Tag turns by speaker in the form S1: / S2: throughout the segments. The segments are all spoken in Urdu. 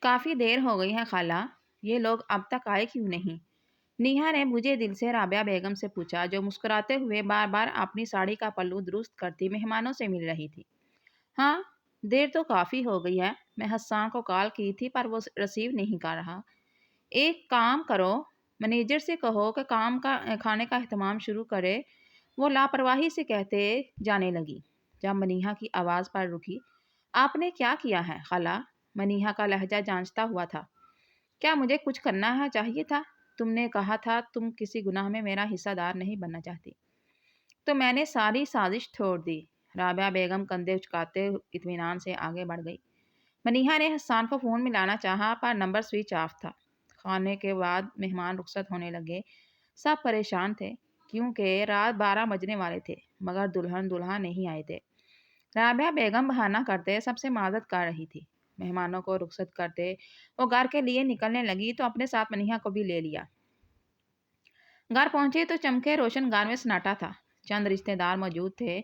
S1: کافی دیر ہو گئی ہے خالہ، یہ لوگ اب تک آئے کیوں نہیں؟ نیہا نے مجھے دل سے رابعہ بیگم سے پوچھا، جو مسکراتے ہوئے بار بار اپنی ساڑی کا پلو درست کرتی مہمانوں سے مل رہی تھی۔ ہاں، دیر تو کافی ہو گئی ہے۔ میں حسان کو کال کی تھی پر وہ ریسیو نہیں کر رہا۔ ایک کام کرو، مینیجر سے کہو کہ کھانے کا اہتمام شروع کرے، وہ لاپرواہی سے کہتے جانے لگی۔ جب منیہا کی آواز پر رکی، آپ نے کیا کیا ہے خالہ؟ منیہا کا لہجہ جانچتا ہوا تھا۔ کیا مجھے کچھ کرنا چاہیے تھا؟ تم نے کہا تھا تم کسی گناہ میں میرا حصہ دار نہیں بننا چاہتی۔ تو میں نے ساری سازش چھوڑ دی۔ رابعہ بیگم کندھے اچکاتے اطمینان سے آگے بڑھ گئی۔ منیہا نے حسان کو فون ملانا چاہا پر نمبر سوئچ آف تھا۔ کھانے کے بعد مہمان رخصت ہونے لگے۔ سب پریشان تھے کیونکہ رات 12 بجنے والے تھے مگر دلہن دولہا نہیں آئے تھے۔ رابعہ بیگم بہانہ کرتے سب سے معذرت کر رہی تھی۔ مہمانوں کو رخصت کرتے وہ گھر کے لیے نکلنے لگی تو اپنے ساتھ منیہا کو بھی لے لیا۔ گھر پہنچے تو چمکے روشن گھر میں سناٹا تھا۔ چند رشتے دار موجود تھے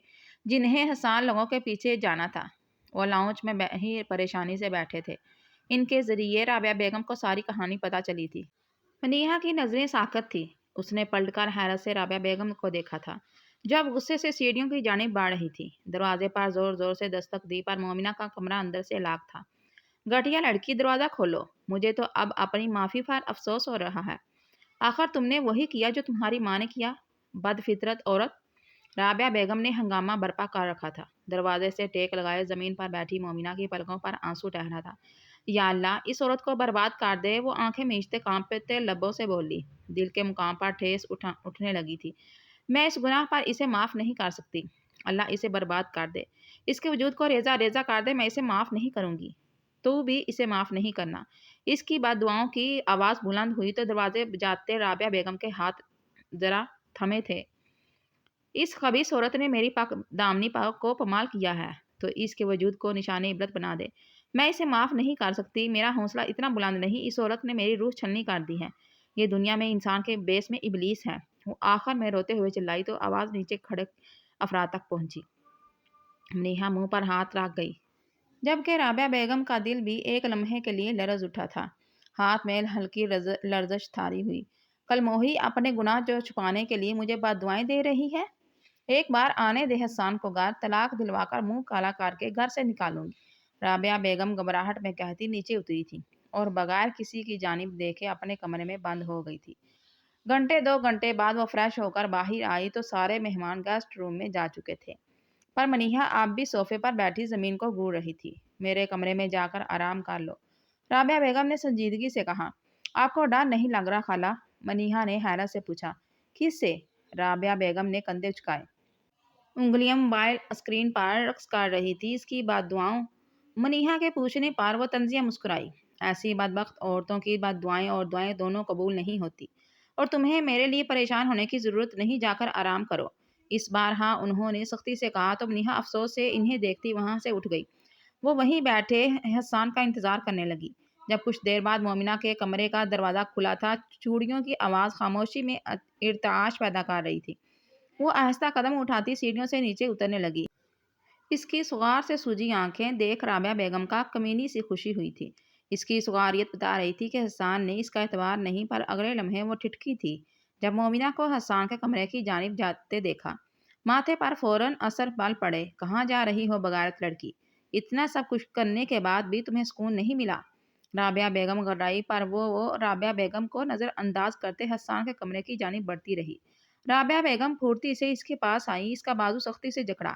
S1: جنہیں حسان لوگوں کے پیچھے جانا تھا۔ وہ لاؤنج میں ہی پریشانی سے بیٹھے تھے۔ ان کے ذریعے رابعہ بیگم کو ساری کہانی پتہ چلی تھی۔ منیہا کی نظریں ساکت تھی۔ اس نے پلٹ کر حیرت سے رابعہ بیگم کو دیکھا تھا جب غصے سے سیڑھیوں کی جانب بڑھ رہی تھی۔ دروازے پر زور زور سے دستک دی پر مومنہ کا کمرہ اندر سے لاک تھا۔ گھٹیا لڑکی، دروازہ کھولو۔ مجھے تو اب اپنی معافی پر افسوس ہو رہا ہے۔ آخر تم نے وہی کیا جو تمہاری ماں نے کیا، بد فطرت عورت۔ رابعہ بیگم نے ہنگامہ برپا کر رکھا تھا۔ دروازے سے ٹیک لگائے زمین پر بیٹھی مومنہ کی پلکوں پر آنسو ٹھہرا تھا۔ یا اللہ، اس عورت کو برباد کر دے، وہ آنکھیں مینچتے کانپتے لبوں سے بولی۔ دل کے مقام پر ٹھیس اٹھنے لگی تھی۔ میں اس گناہ پر اسے معاف نہیں کر سکتی۔ اللہ اسے برباد کر دے، اس کے وجود کو ریزہ ریزہ کر دے، میں اسے معاف نہیں کروں گی۔ تو بھی اسے معاف نہیں کرنا۔ اس کی بد دعاؤں کی آواز بلند ہوئی تو دروازے بجاتے رابعہ بیگم کے ہاتھ ذرا تھمے تھے۔ اس خبیث عورت نے میری پاک دامنی کو پامال کیا ہے تو اس کے وجود کو نشان عبرت بنا دے۔ میں اسے معاف نہیں کر سکتی۔ میرا حوصلہ اتنا بلند نہیں۔ اس عورت نے میری روح چھلنی کر دی ہے۔ یہ دنیا میں انسان کے بیس میں ابلیس ہے۔ وہ آخر میں روتے ہوئے چلائی تو آواز نیچے کھڑے افراد تک پہنچی۔ منیہا منہ پر ہاتھ رکھ گئی جبکہ رابعہ بیگم کا دل بھی ایک لمحے کے لیے لرز اٹھا تھا۔ ہاتھ میں ہلکی لرزش طاری ہوئی۔ کل موہی اپنے گناہ جو چھپانے کے لیے مجھے بد دعائیں دے رہی ہے۔ ایک بار آنے دے حسان کو گھر، طلاق دلوا کر منہ کالا کر کے گھر سے نکالوں گی۔ رابعہ بیگم گھبراہٹ میں کہتی نیچے اتری تھی اور بغیر کسی کی جانب دیکھے اپنے کمرے میں بند ہو گئی تھی۔ گھنٹے 2 گھنٹے بعد وہ فریش ہو کر باہر آئی تو سارے مہمان گیسٹ روم میں جا چکے تھے پر منیہا اب بھی صوفے پر بیٹھی زمین کو گھور رہی تھی۔ میرے کمرے میں جا کر آرام کر لو، رابعہ بیگم نے سنجیدگی سے کہا۔ آپ کو ڈر نہیں لگ رہا خالہ؟ منیہا نے حیرت سے پوچھا۔ کس سے؟ رابعہ بیگم نے کندھے اچکائے۔ انگلیاں موبائل اسکرین پر رقص کر رہی تھی۔ اس کی بد دعاؤں؟ منیہا کے پوچھنے پر وہ طنزیہ مسکرائی۔ ایسی بدبخت عورتوں کی بد دعائیں اور دعائیں دونوں قبول نہیں ہوتی اور تمہیں میرے لیے پریشان ہونے کی ضرورت نہیں، جا کر آرام کرو۔ اس بار ہاں انہوں نے سختی سے کہا تو منیہا افسوس سے انہیں دیکھتی وہاں سے اٹھ گئی۔ وہ وہیں بیٹھے حسان کا انتظار کرنے لگی۔ جب کچھ دیر بعد مومنہ کے کمرے کا دروازہ کھلا تھا، چوڑیوں کی آواز خاموشی میں ارتعاش پیدا کر رہی تھی۔ وہ آہستہ قدم اٹھاتی سیڑھیوں سے نیچے اترنے لگی۔ اس کی صغار سے سوجی آنکھیں دیکھ رابعہ بیگم کا کمینی سی خوشی ہوئی تھی۔ اس کی صغاریت بتا رہی تھی کہ حسان نے اس کا اعتبار نہیں، پر اگلے لمحے وہ ٹھٹکی تھی جب مومنہ کو حسان کے کمرے کی جانب جاتے دیکھا۔ ماتھے پر فوراً اثر بل پڑے۔ کہاں جا رہی ہو بغیرت لڑکی؟ اتنا سب کچھ کرنے کے بعد بھی تمہیں سکون نہیں ملا؟ رابعہ بیگم گھبرائی پر وہ رابعہ بیگم کو نظر انداز کرتے حسان کے کمرے کی جانب بڑھتی رہی۔ رابعہ بیگم پھرتی سے اس کے پاس آئی، اس کا بازو سختی سے جکڑا۔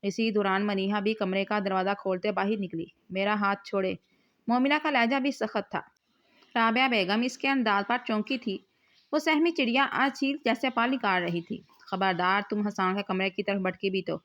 S1: اسی دوران منیہا بھی کمرے کا دروازہ کھولتے باہر نکلی۔ میرا ہاتھ چھوڑے۔ مومنہ کا لہجہ بھی سخت تھا۔ رابعہ بیگم اس کے انداز پر چونکی تھی۔ وہ سہمی چڑیا آج چیل جیسے پال نکال رہی تھی۔ خبردار، تم حسان کے کمرے کی طرف بھٹکی بھی تو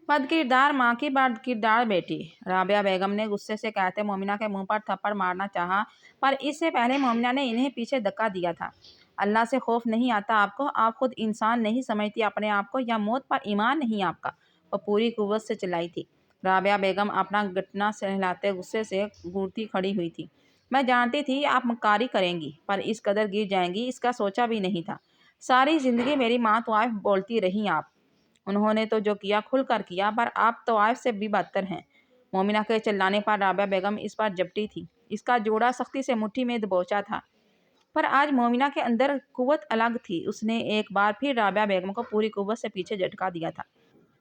S1: بد کردار ماں کی بد کردار بیٹی، رابعہ بیگم نے غصے سے کہتے مومنہ کے منہ پر تھپڑ مارنا چاہا پر اس سے پہلے مومنہ نے انہیں پیچھے دھکا دیا تھا۔ اللہ سے خوف نہیں آتا آپ کو؟ آپ خود انسان نہیں سمجھتی اپنے آپ کو، یا موت پر ایمان نہیں آپ کا؟ وہ پوری قوت سے چلائی تھی۔ رابعہ بیگم اپنا گھٹنا سہلاتے غصے سے گھورتی کھڑی ہوئی تھی۔ میں جانتی تھی آپ مکاری کریں گی پر اس قدر گر جائیں گی اس کا سوچا بھی نہیں تھا۔ ساری زندگی میری ماں طوائف بولتی رہی آپ، انہوں نے تو جو کیا کھل کر کیا، پر آپ طوائف سے بھی بدتر ہیں۔ مومنہ کے چلانے پر رابعہ بیگم اس پر جھپٹی تھی۔ اس کا جوڑا سختی سے مٹھی میں دبوچا تھا، پر آج مومنہ کے اندر قوت الگ تھی۔ اس نے ایک بار پھر رابعہ بیگم کو پوری قوت سے پیچھے جھٹکا دیا تھا۔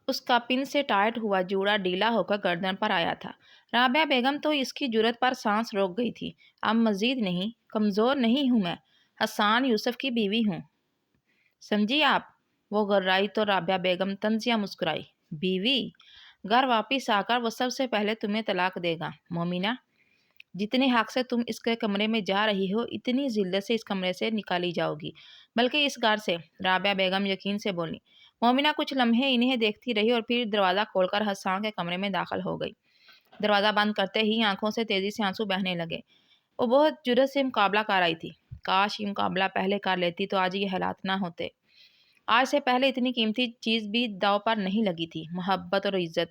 S1: اس کا پن سے ٹائٹ ہوا جوڑا ڈھیلا ہو کر گردن پر آیا تھا۔ رابعہ بیگم تو اس کی جرأت پر سانس روک گئی تھی۔ اب مزید نہیں، کمزور نہیں ہوں میں، حسان یوسف کی بیوی ہوں، سمجھی آپ؟ وہ گررائی تو رابعہ بیگم طنزیہ مسکرائی۔ بیوی؟ گھر واپس آ کر وہ سب سے پہلے تمہیں طلاق دے گا مومنہ۔ جتنے حق سے تم اس کے کمرے میں جا رہی ہو، اتنی ذلت سے اس کمرے سے نکالی جاؤ گی، بلکہ اس گھر سے، رابعہ بیگم یقین سے بولی۔ مومنہ کچھ لمحے انہیں دیکھتی رہی اور پھر دروازہ کھول کر حسان کے کمرے میں داخل ہو گئی۔ دروازہ بند کرتے ہی آنکھوں سے تیزی سے آنسو بہنے لگے۔ وہ بہت جرأت سے مقابلہ کر آئی تھی۔ کاش یہ مقابلہ پہلے کر لیتی تو آج یہ حالات نہ ہوتے۔ آج سے پہلے اتنی قیمتی چیز بھی داؤ پر نہیں لگی تھی، محبت اور عزت۔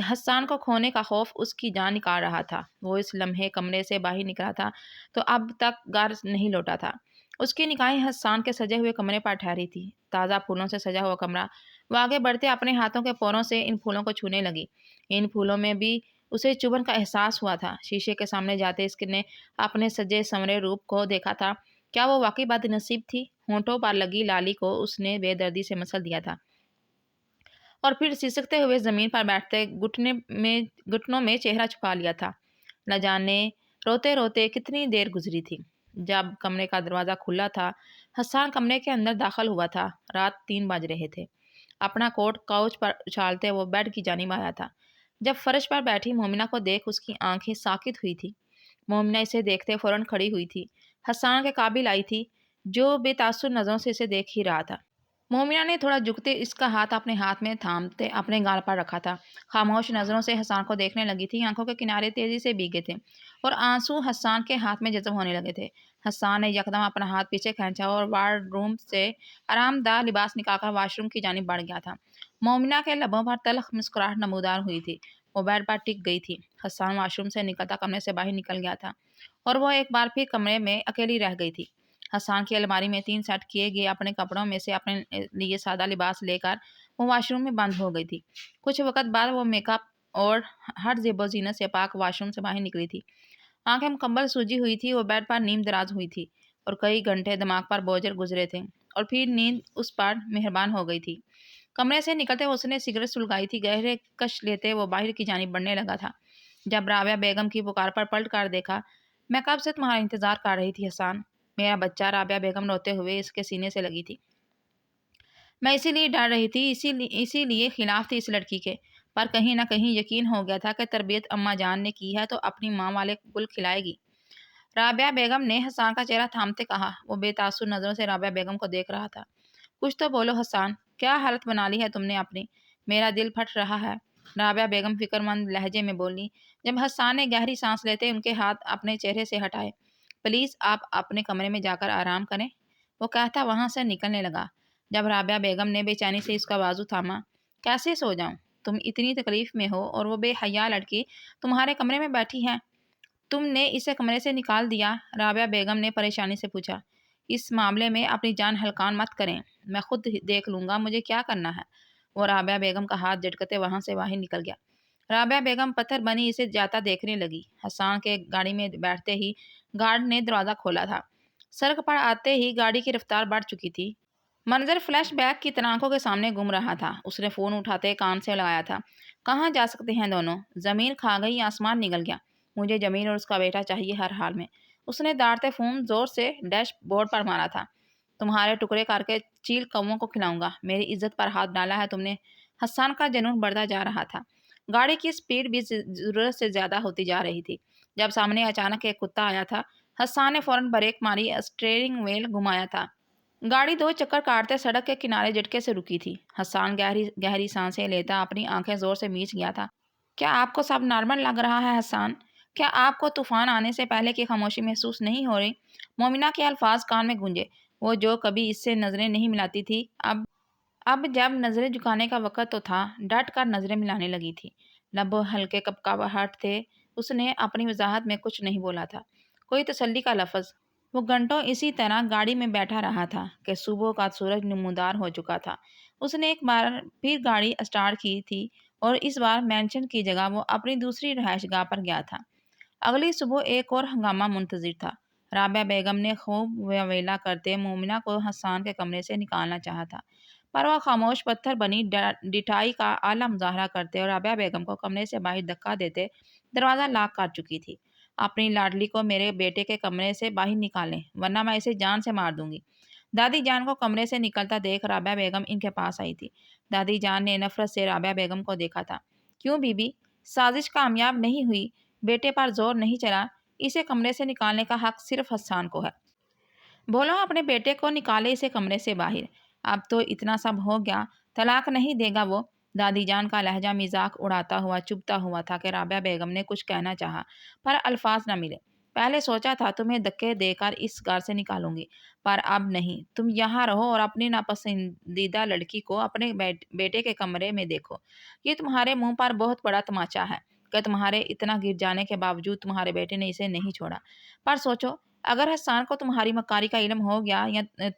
S1: حسان کو کھونے کا خوف اس کی جان نکال رہا تھا۔ وہ اس لمحے کمرے سے باہر نکلا تھا تو اب تک گھر نہیں لوٹا تھا۔ اس کی نگاہیں حسان کے سجے ہوئے کمرے پر ٹھہری تھی، تازہ پھولوں سے سجا ہوا کمرہ۔ وہ آگے بڑھتے اپنے ہاتھوں کے پوروں سے ان پھولوں کو چھونے لگی۔ ان پھولوں میں بھی اسے چبھن کا احساس ہوا تھا۔ شیشے کے سامنے جاتے اس نے اپنے سجے سنورے روپ کو دیکھا تھا۔ کیا وہ واقعی بد نصیب تھی؟ ہونٹوں پر لگی لالی کو اس نے بے دردی سے مسل دیا تھا اور پھر سسکتے ہوئے زمین پر بیٹھتے گھٹنوں میں چہرہ چھپا لیا تھا۔ نہ جانے روتے روتے کتنی دیر گزری تھی۔ جب کمرے کا دروازہ کھلا تھا، حسان کمرے کے اندر داخل ہوا تھا۔ رات 3 بج رہے تھے۔ اپنا کوٹ کاؤچ پر اچھالتے وہ بیڈ کی جانب آیا تھا۔ جب فرش پر بیٹھی مومنہ کو دیکھ اس کی آنکھیں ساکت ہوئی تھی۔ مومنہ اسے دیکھتے فوراً کھڑی ہوئی تھی۔ حسان کے قابل آئی تھی، جو بے تاثر نظروں سے اسے دیکھ ہی رہا تھا۔ مومنہ نے تھوڑا جھکتے اس کا ہاتھ اپنے ہاتھ میں تھامتے اپنے گال پر رکھا تھا۔ خاموش نظروں سے حسان کو دیکھنے لگی تھی۔ آنکھوں کے کنارے تیزی سے بھیگے تھے اور آنسو حسان کے ہاتھ میں جذب ہونے لگے تھے۔ حسان نے یکدم اپنا ہاتھ پیچھے کھینچا اور وارڈ روم سے آرام دہ لباس نکال کر واش روم کی جانب بڑھ گیا تھا۔ مومنہ کے لبوں پر تلخ مسکراہٹ نمودار ہوئی تھی۔ وہ بیڈ پر ٹک گئی تھی۔ حسان واش روم سے نکلتا کمرے سے باہر نکل گیا تھا اور وہ ایک بار پھر کمرے میں اکیلی رہ گئی تھی۔ حسان کی الماری میں 3 سیٹ کیے گئے اپنے کپڑوں میں سے اپنے لیے سادہ لباس لے کر وہ واش روم میں بند ہو گئی تھی۔ کچھ وقت بعد وہ میک اپ اور ہر زیب و زینت سے پاک واش روم سے باہر نکلی تھی۔ آنکھیں مکمل سوجی ہوئی تھی۔ وہ بیڈ پر نیم دراز ہوئی تھی اور کئی گھنٹے دماغ پر بوجھل گزرے تھے اور پھر نیند اس پر مہربان ہو گئی تھی۔ کمرے سے نکلتے اس نے سگریٹ سلگائی تھی۔ گہرے کش لیتے وہ باہر کی جانب بڑھنے لگا تھا جب رابعہ بیگم کی پکار پر پلٹ کر دیکھا۔ میں کب سے تمہارا انتظار کر رہی تھی حسان، میرا بچہ، رابعہ بیگم روتے ہوئے اس کے سینے سے لگی تھی۔ میں اسی لیے ڈر رہی تھی، اسی لیے خلاف تھی اس لڑکی کے، پر کہیں نہ کہیں یقین ہو گیا تھا کہ تربیت اماں جان نے کی ہے تو اپنی ماں والے گل کھلائے گی۔ رابعہ بیگم نے حسان کا چہرہ تھامتے کہا۔ وہ بے تاثر نظروں سے رابعہ بیگم کو دیکھ رہا تھا۔ کچھ تو بولو حسان، کیا حالت بنا لی ہے تم نے اپنی؟ میرا دل پھٹ رہا ہے، رابعہ بیگم فکر مند لہجے میں بولی جب حسان نے گہری سانس لیتے ان کے ہاتھ اپنے چہرے سے ہٹائے۔ پلیز آپ اپنے کمرے میں جا کر آرام کریں، وہ کہتا وہاں سے نکلنے لگا جب رابعہ بیگم نے بے چینی سے اس کا بازو تھاما۔ کیسے سو جاؤں؟ تم اتنی تکلیف میں ہو اور وہ بے حیا لڑکی تمہارے کمرے میں بیٹھی ہے، تم نے اسے کمرے سے نکال دیا؟ رابعہ بیگم نے پریشانی سے پوچھا۔ اس معاملے میں اپنی جان ہلکان مت کریں، میں خود دیکھ لوں گا مجھے کیا کرنا ہے۔ وہ رابعہ بیگم کا ہاتھ جھٹکتے وہاں سے باہر نکل گیا۔ رابعہ بیگم پتھر بنی اسے جاتا دیکھنے لگی۔ حسان کے گاڑی میں بیٹھتے ہی گارڈ نے دروازہ کھولا تھا۔ سڑک پر آتے ہی گاڑی کی رفتار بڑھ چکی تھی۔ منظر فلیش بیک کی طرح آنکھوں کے سامنے گھوم رہا تھا۔ اس نے فون اٹھاتے کان سے لگایا تھا۔ کہاں جا سکتے ہیں دونوں؟ زمین کھا گئی، آسمان نگل گیا، مجھے جمیل اور اس کا بیٹا چاہیے ہر حال میں۔ اس نے داڑھتے فون زور سے ڈیش بورڈ پر مارا تھا۔ تمہارے ٹکڑے کر کے چیل کووں کو کھلاؤں گا، میری عزت پر ہاتھ ڈالا ہے تم نے۔ حسان کا جنون بڑھتا جا رہا تھا۔ گاڑی کی سپیڈ بھی ضرورت سے زیادہ ہوتی جا رہی تھی۔ جب سامنے اچانک ایک کتا آیا تھا، حسان نے فوراً بریک ماری، اسٹیئرنگ وہیل گھمایا تھا۔ گاڑی 2 چکر کاٹتے سڑک کے کنارے جھٹکے سے رکی تھی۔ حسان گہری سانسیں لیتا اپنی آنکھیں زور سے میچ گیا تھا۔ کیا آپ کو سب نارمل لگ رہا ہے حسان؟ کیا آپ کو طوفان آنے سے پہلے کی خاموشی محسوس نہیں ہو رہی؟ مومنہ کے الفاظ کان میں گونجے۔ وہ جو کبھی اس سے نظریں نہیں ملاتی تھی، اب جب نظریں جھکانے کا وقت تو تھا، ڈٹ کر نظریں ملانے لگی تھی۔ لب ہلکے کپکپاہٹ تھے۔ اس نے اپنی وضاحت میں کچھ نہیں بولا تھا، کوئی تسلی کا لفظ۔ وہ گھنٹوں اسی طرح گاڑی میں بیٹھا رہا تھا کہ صبح کا سورج نمودار ہو چکا تھا۔ اس نے ایک بار پھر گاڑی اسٹارٹ کی تھی اور اس بار مینشن کی جگہ وہ اپنی دوسری رہائش گاہ پر گیا تھا۔ اگلی صبح ایک اور ہنگامہ منتظر تھا۔ رابعہ بیگم نے خوب ویلا کرتے مومنہ کو حسان کے کمرے سے نکالنا چاہا تھا، پر وہ خاموش پتھر بنی ڈٹائی کا اعلیٰ مظاہرہ کرتے اور رابعہ بیگم کو کمرے سے باہر دھکا دیتے دروازہ لاک کر چکی تھی۔ اپنی لاڈلی کو میرے بیٹے کے کمرے سے باہر نکالیں، ورنہ میں اسے جان سے مار دوں گی۔ دادی جان کو کمرے سے نکلتا دیکھ رابعہ بیگم ان کے پاس آئی تھی۔ دادی جان نے نفرت سے رابعہ بیگم کو دیکھا تھا۔ کیوں بی بی، سازش کامیاب نہیں ہوئی؟ بیٹے پر زور نہیں چلا؟ اسے کمرے سے نکالنے کا حق صرف حسان کو ہے۔ بولو اپنے بیٹے کو نکالے اسے کمرے سے باہر۔ اب تو اتنا سب ہو گیا، طلاق نہیں دے گا وہ؟ دادی جان کا لہجہ مذاق اڑاتا ہوا چبھتا ہوا تھا کہ رابعہ بیگم نے کچھ کہنا چاہا، پر الفاظ نہ ملے۔ پہلے سوچا تھا تمہیں دھکے دے کر اس گھر سے نکالوں گی، پر اب نہیں۔ تم یہاں رہو اور اپنی ناپسندیدہ لڑکی کو اپنے بیٹے کے کمرے میں دیکھو۔ یہ تمہارے منہ پر بہت بڑا تماچا ہے کہ تمہارے اتنا گر جانے کے باوجود تمہارے بیٹے نے اسے نہیں چھوڑا۔ پر سوچو، اگر حسان کو تمہاری مکاری کا علم ہو گیا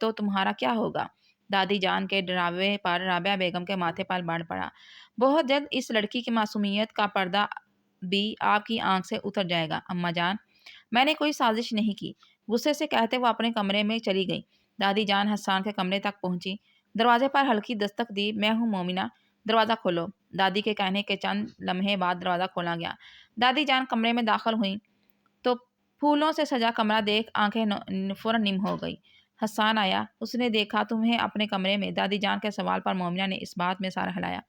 S1: تو تمہارا کیا ہوگا؟ دادی جان کے ڈراوے پر رابعہ بیگم کے ماتھے پر بڑھ پڑا۔ بہت جلد اس لڑکی کی معصومیت کا پردہ بھی آپ کی آنکھ سے اتر جائے گا۔ اماں جان، میں نے کوئی سازش نہیں کی، غصے سے کہتے وہ اپنے کمرے میں چلی گئی۔ دادی جان حسان کے کمرے تک پہنچی، دروازے پر ہلکی دستک دی۔ میں ہوں مومنہ، دروازہ کھولو۔ دادی کے کہنے کے چند لمحے بعد دروازہ کھولا گیا۔ دادی جان کمرے میں داخل ہوئیں تو پھولوں سے سجا کمرہ دیکھ آنکھیں فوراً نم ہو گئی۔ حسان آیا، اس نے دیکھا تمہیں اپنے کمرے میں۔ دادی جان کے سوال پر مومنہ نے اس بات میں سر ہلایا۔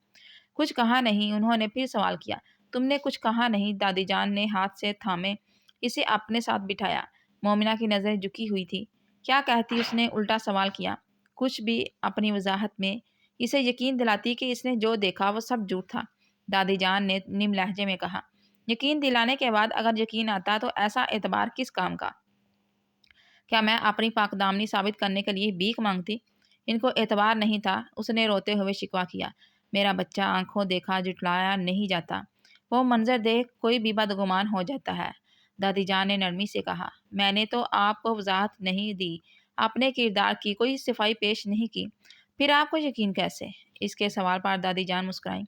S1: کچھ کہا نہیں۔ انہوں نے پھر سوال کیا، تم نے کچھ کہا نہیں؟ دادی جان نے ہاتھ سے تھامے اسے اپنے ساتھ بٹھایا۔ مومنہ کی نظریں جھکی ہوئی تھی۔ کیا کہتی؟ اس نے الٹا سوال کیا۔ کچھ بھی، اپنی وضاحت میں اسے یقین دلاتی کہ اس نے جو دیکھا وہ سب جھوٹ تھا۔ دادی جان نے نم لہجے میں کہا، یقین دلانے کے بعد اگر یقین آتا تو ایسا اعتبار کس کام کا؟ کیا میں اپنی پاک دامنی ثابت کرنے کے لیے بھیک مانگتی؟ ان کو اعتبار نہیں تھا۔ اس نے روتے ہوئے شکوہ کیا، میرا بچہ آنکھوں دیکھا جھٹلایا نہیں جاتا، وہ منظر دیکھ کوئی بھی بدگمان ہو جاتا ہے۔ دادی جان نے نرمی سے کہا، میں نے تو آپ کو وضاحت نہیں دی، اپنے کردار کی کوئی صفائی پیش نہیں کی، پھر آپ کو یقین کیسے؟ اس کے سوال پر دادی جان مسکرائیں۔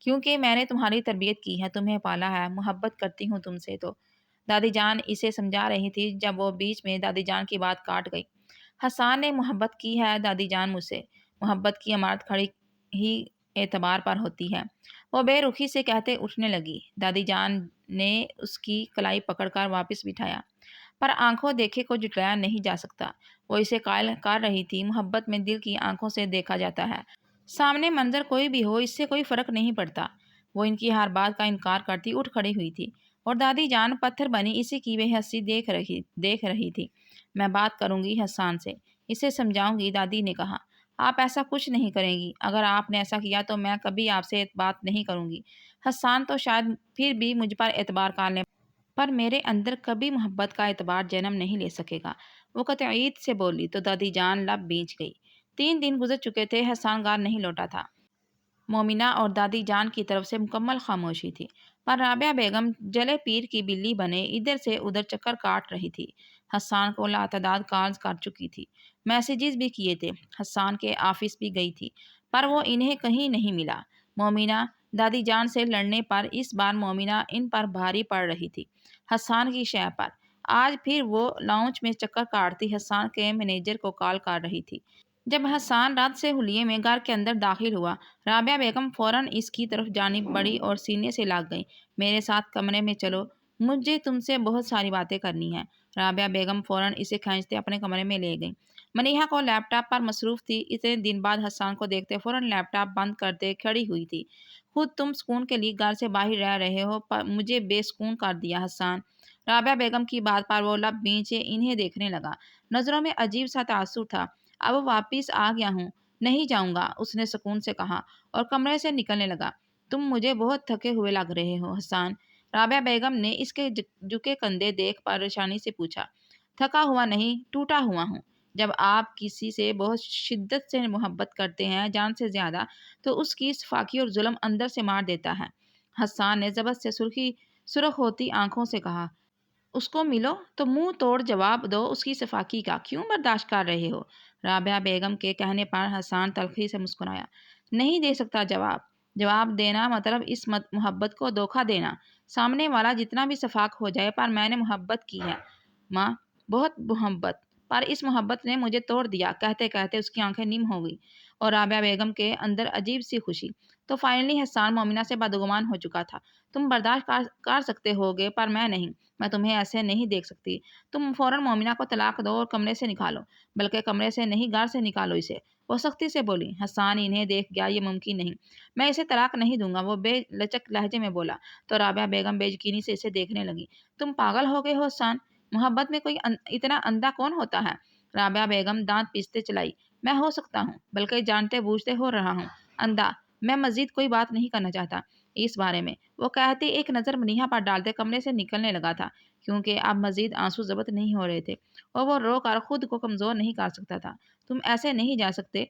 S1: کیونکہ میں نے تمہاری تربیت کی ہے، تمہیں پالا ہے، محبت کرتی ہوں تم سے تو۔ دادی جان اسے سمجھا رہی تھی جب وہ بیچ میں دادی جان کی بات کاٹ گئی۔ حسان نے محبت کی ہے دادی جان مجھ سے، محبت کی عمارت کھڑی ہی اعتبار پر ہوتی ہے، وہ بے رخی سے کہتے اٹھنے لگی۔ دادی جان نے اس کی کلائی پکڑ کر واپس بٹھایا۔ پر آنکھوں دیکھے کو جھٹلایا نہیں جا سکتا، وہ اسے قائل کر رہی تھی۔ محبت میں دل کی آنکھوں سے دیکھا جاتا ہے، سامنے منظر کوئی بھی ہو اس سے کوئی فرق نہیں پڑتا۔ وہ ان کی ہر بات کا انکار کرتی اٹھ کھڑی ہوئی تھی، اور دادی جان پتھر بنی اسی کی بے حسی دیکھ رہی تھی۔ میں بات کروں گی حسان سے، اسے سمجھاؤں گی، دادی نے کہا۔ آپ ایسا کچھ نہیں کریں گی، اگر آپ نے ایسا کیا تو میں کبھی آپ سے بات نہیں کروں گی۔ حسان تو شاید پھر بھی مجھ پر اعتبار کر لیں، پر میرے اندر کبھی محبت کا اعتبار جنم نہیں لے سکے گا، وہ قطعیت سے بولی تو دادی جان لب بھینچ گئی۔ 3 دن گزر چکے تھے، حسان گھر نہیں لوٹا تھا۔ مومنہ اور دادی جان کی طرف سے مکمل خاموشی تھی، پر رابعہ بیگم جلے پیر کی بلی بنے ادھر سے ادھر چکر کاٹ رہی تھی۔ حسان کو لاتعداد کالز کر چکی تھی، میسیجز بھی کیے تھے، حسان کے آفس بھی گئی تھی، پر وہ انہیں کہیں نہیں ملا۔ مومنہ دادی جان سے لڑنے پر اس بار مومنہ ان پر بھاری پڑ رہی تھی، حسان کی شے پر۔ آج پھر وہ لاؤنج میں چکر کاٹتی حسان کے مینیجر کو کال کر رہی تھی۔ جب حسان رات سے حلیے میں گھر کے اندر داخل ہوا، رابعہ بیگم فوراً اس کی طرف جانب بڑھی اور سینے سے لگ گئی۔ میرے ساتھ کمرے میں چلو، مجھے تم سے بہت ساری باتیں کرنی ہیں۔ رابعہ بیگم فوراً اسے کھینچتے اپنے کمرے میں لے گئیں۔ منیہا کو لیپ ٹاپ پر مصروف تھی، اتنے دن بعد حسان کو دیکھتے فوراً لیپ ٹاپ بند کرتے کھڑی ہوئی تھی۔ خود تم سکون کے لیے گھر سے باہر رہ رہے ہو، پر مجھے بے سکون کر دیا حسان۔ رابعہ بیگم کی بات پر وہ لب بھینچے انہیں دیکھنے لگا، نظروں میں عجیب سا تاثر تھا۔ اب واپس آ گیا ہوں، نہیں جاؤں گا، اس نے سکون سے کہا اور کمرے سے نکلنے لگا۔ تم مجھے بہت تھکے ہوئے لگ رہے ہو حسان، رابعہ بیگم نے اس کے جھکے کندھے دیکھ پریشانی سے پوچھا۔ تھکا ہوا نہیں، ٹوٹا ہوا ہوں۔ جب آپ کسی سے بہت شدت سے محبت کرتے ہیں، جان سے زیادہ، تو اس کی صفاکی اور ظلم اندر سے مار دیتا ہے۔ حسان نے ضبط سے سرخ ہوتی آنکھوں سے کہا، اس کو ملو تو منہ توڑ جواب دو اس کی صفاکی کا، کیوں برداشت کر رہے ہو؟ رابعہ بیگم کے کہنے پر حسان تلخی سے مسکرایا، نہیں دے سکتا جواب، جواب دینا مطلب اس محبت کو دھوکہ دینا۔ سامنے والا جتنا بھی شفاق ہو جائے پر میں نے محبت کی ہے ماں، بہت محبت، پر اس محبت نے مجھے توڑ دیا۔ کہتے کہتے اس کی آنکھیں نم ہو گئی اور رابعہ بیگم کے اندر عجیب سی خوشی۔ تو فائنلی حسان مومنہ سے بدگمان ہو چکا تھا۔ تم برداشت کر سکتے ہوگے پر میں نہیں، میں تمہیں ایسے نہیں دیکھ سکتی۔ تم فوراً مومنہ کو طلاق دو اور کمرے سے نکالو، بلکہ کمرے سے نہیں گھر سے نکالو اسے، وہ سختی سے بولی۔ حسان انہیں دیکھ گیا، یہ ممکن نہیں، میں اسے طلاق نہیں دوں گا، وہ بے لچک لہجے میں بولا۔ تو رابعہ بیگم بے یقینی سے اسے دیکھنے لگی۔ تم پاگل ہو گئے ہو حسان، محبت میں کوئی اتنا اندھا کون ہوتا ہے؟ رابعہ بیگم دانت پیستے چلائی۔ میں ہو سکتا ہوں، بلکہ جانتے بوجھتے ہو رہا ہوں اندھا۔ میں مزید کوئی بات نہیں کرنا چاہتا اس بارے میں، وہ کہتے ایک نظر منیہا پر ڈالتے کمرے سے نکلنے لگا تھا، کیونکہ اب مزید آنسو ضبط نہیں ہو رہے تھے اور وہ رو کر خود کو کمزور نہیں کر سکتا تھا۔ تم ایسے نہیں جا سکتے،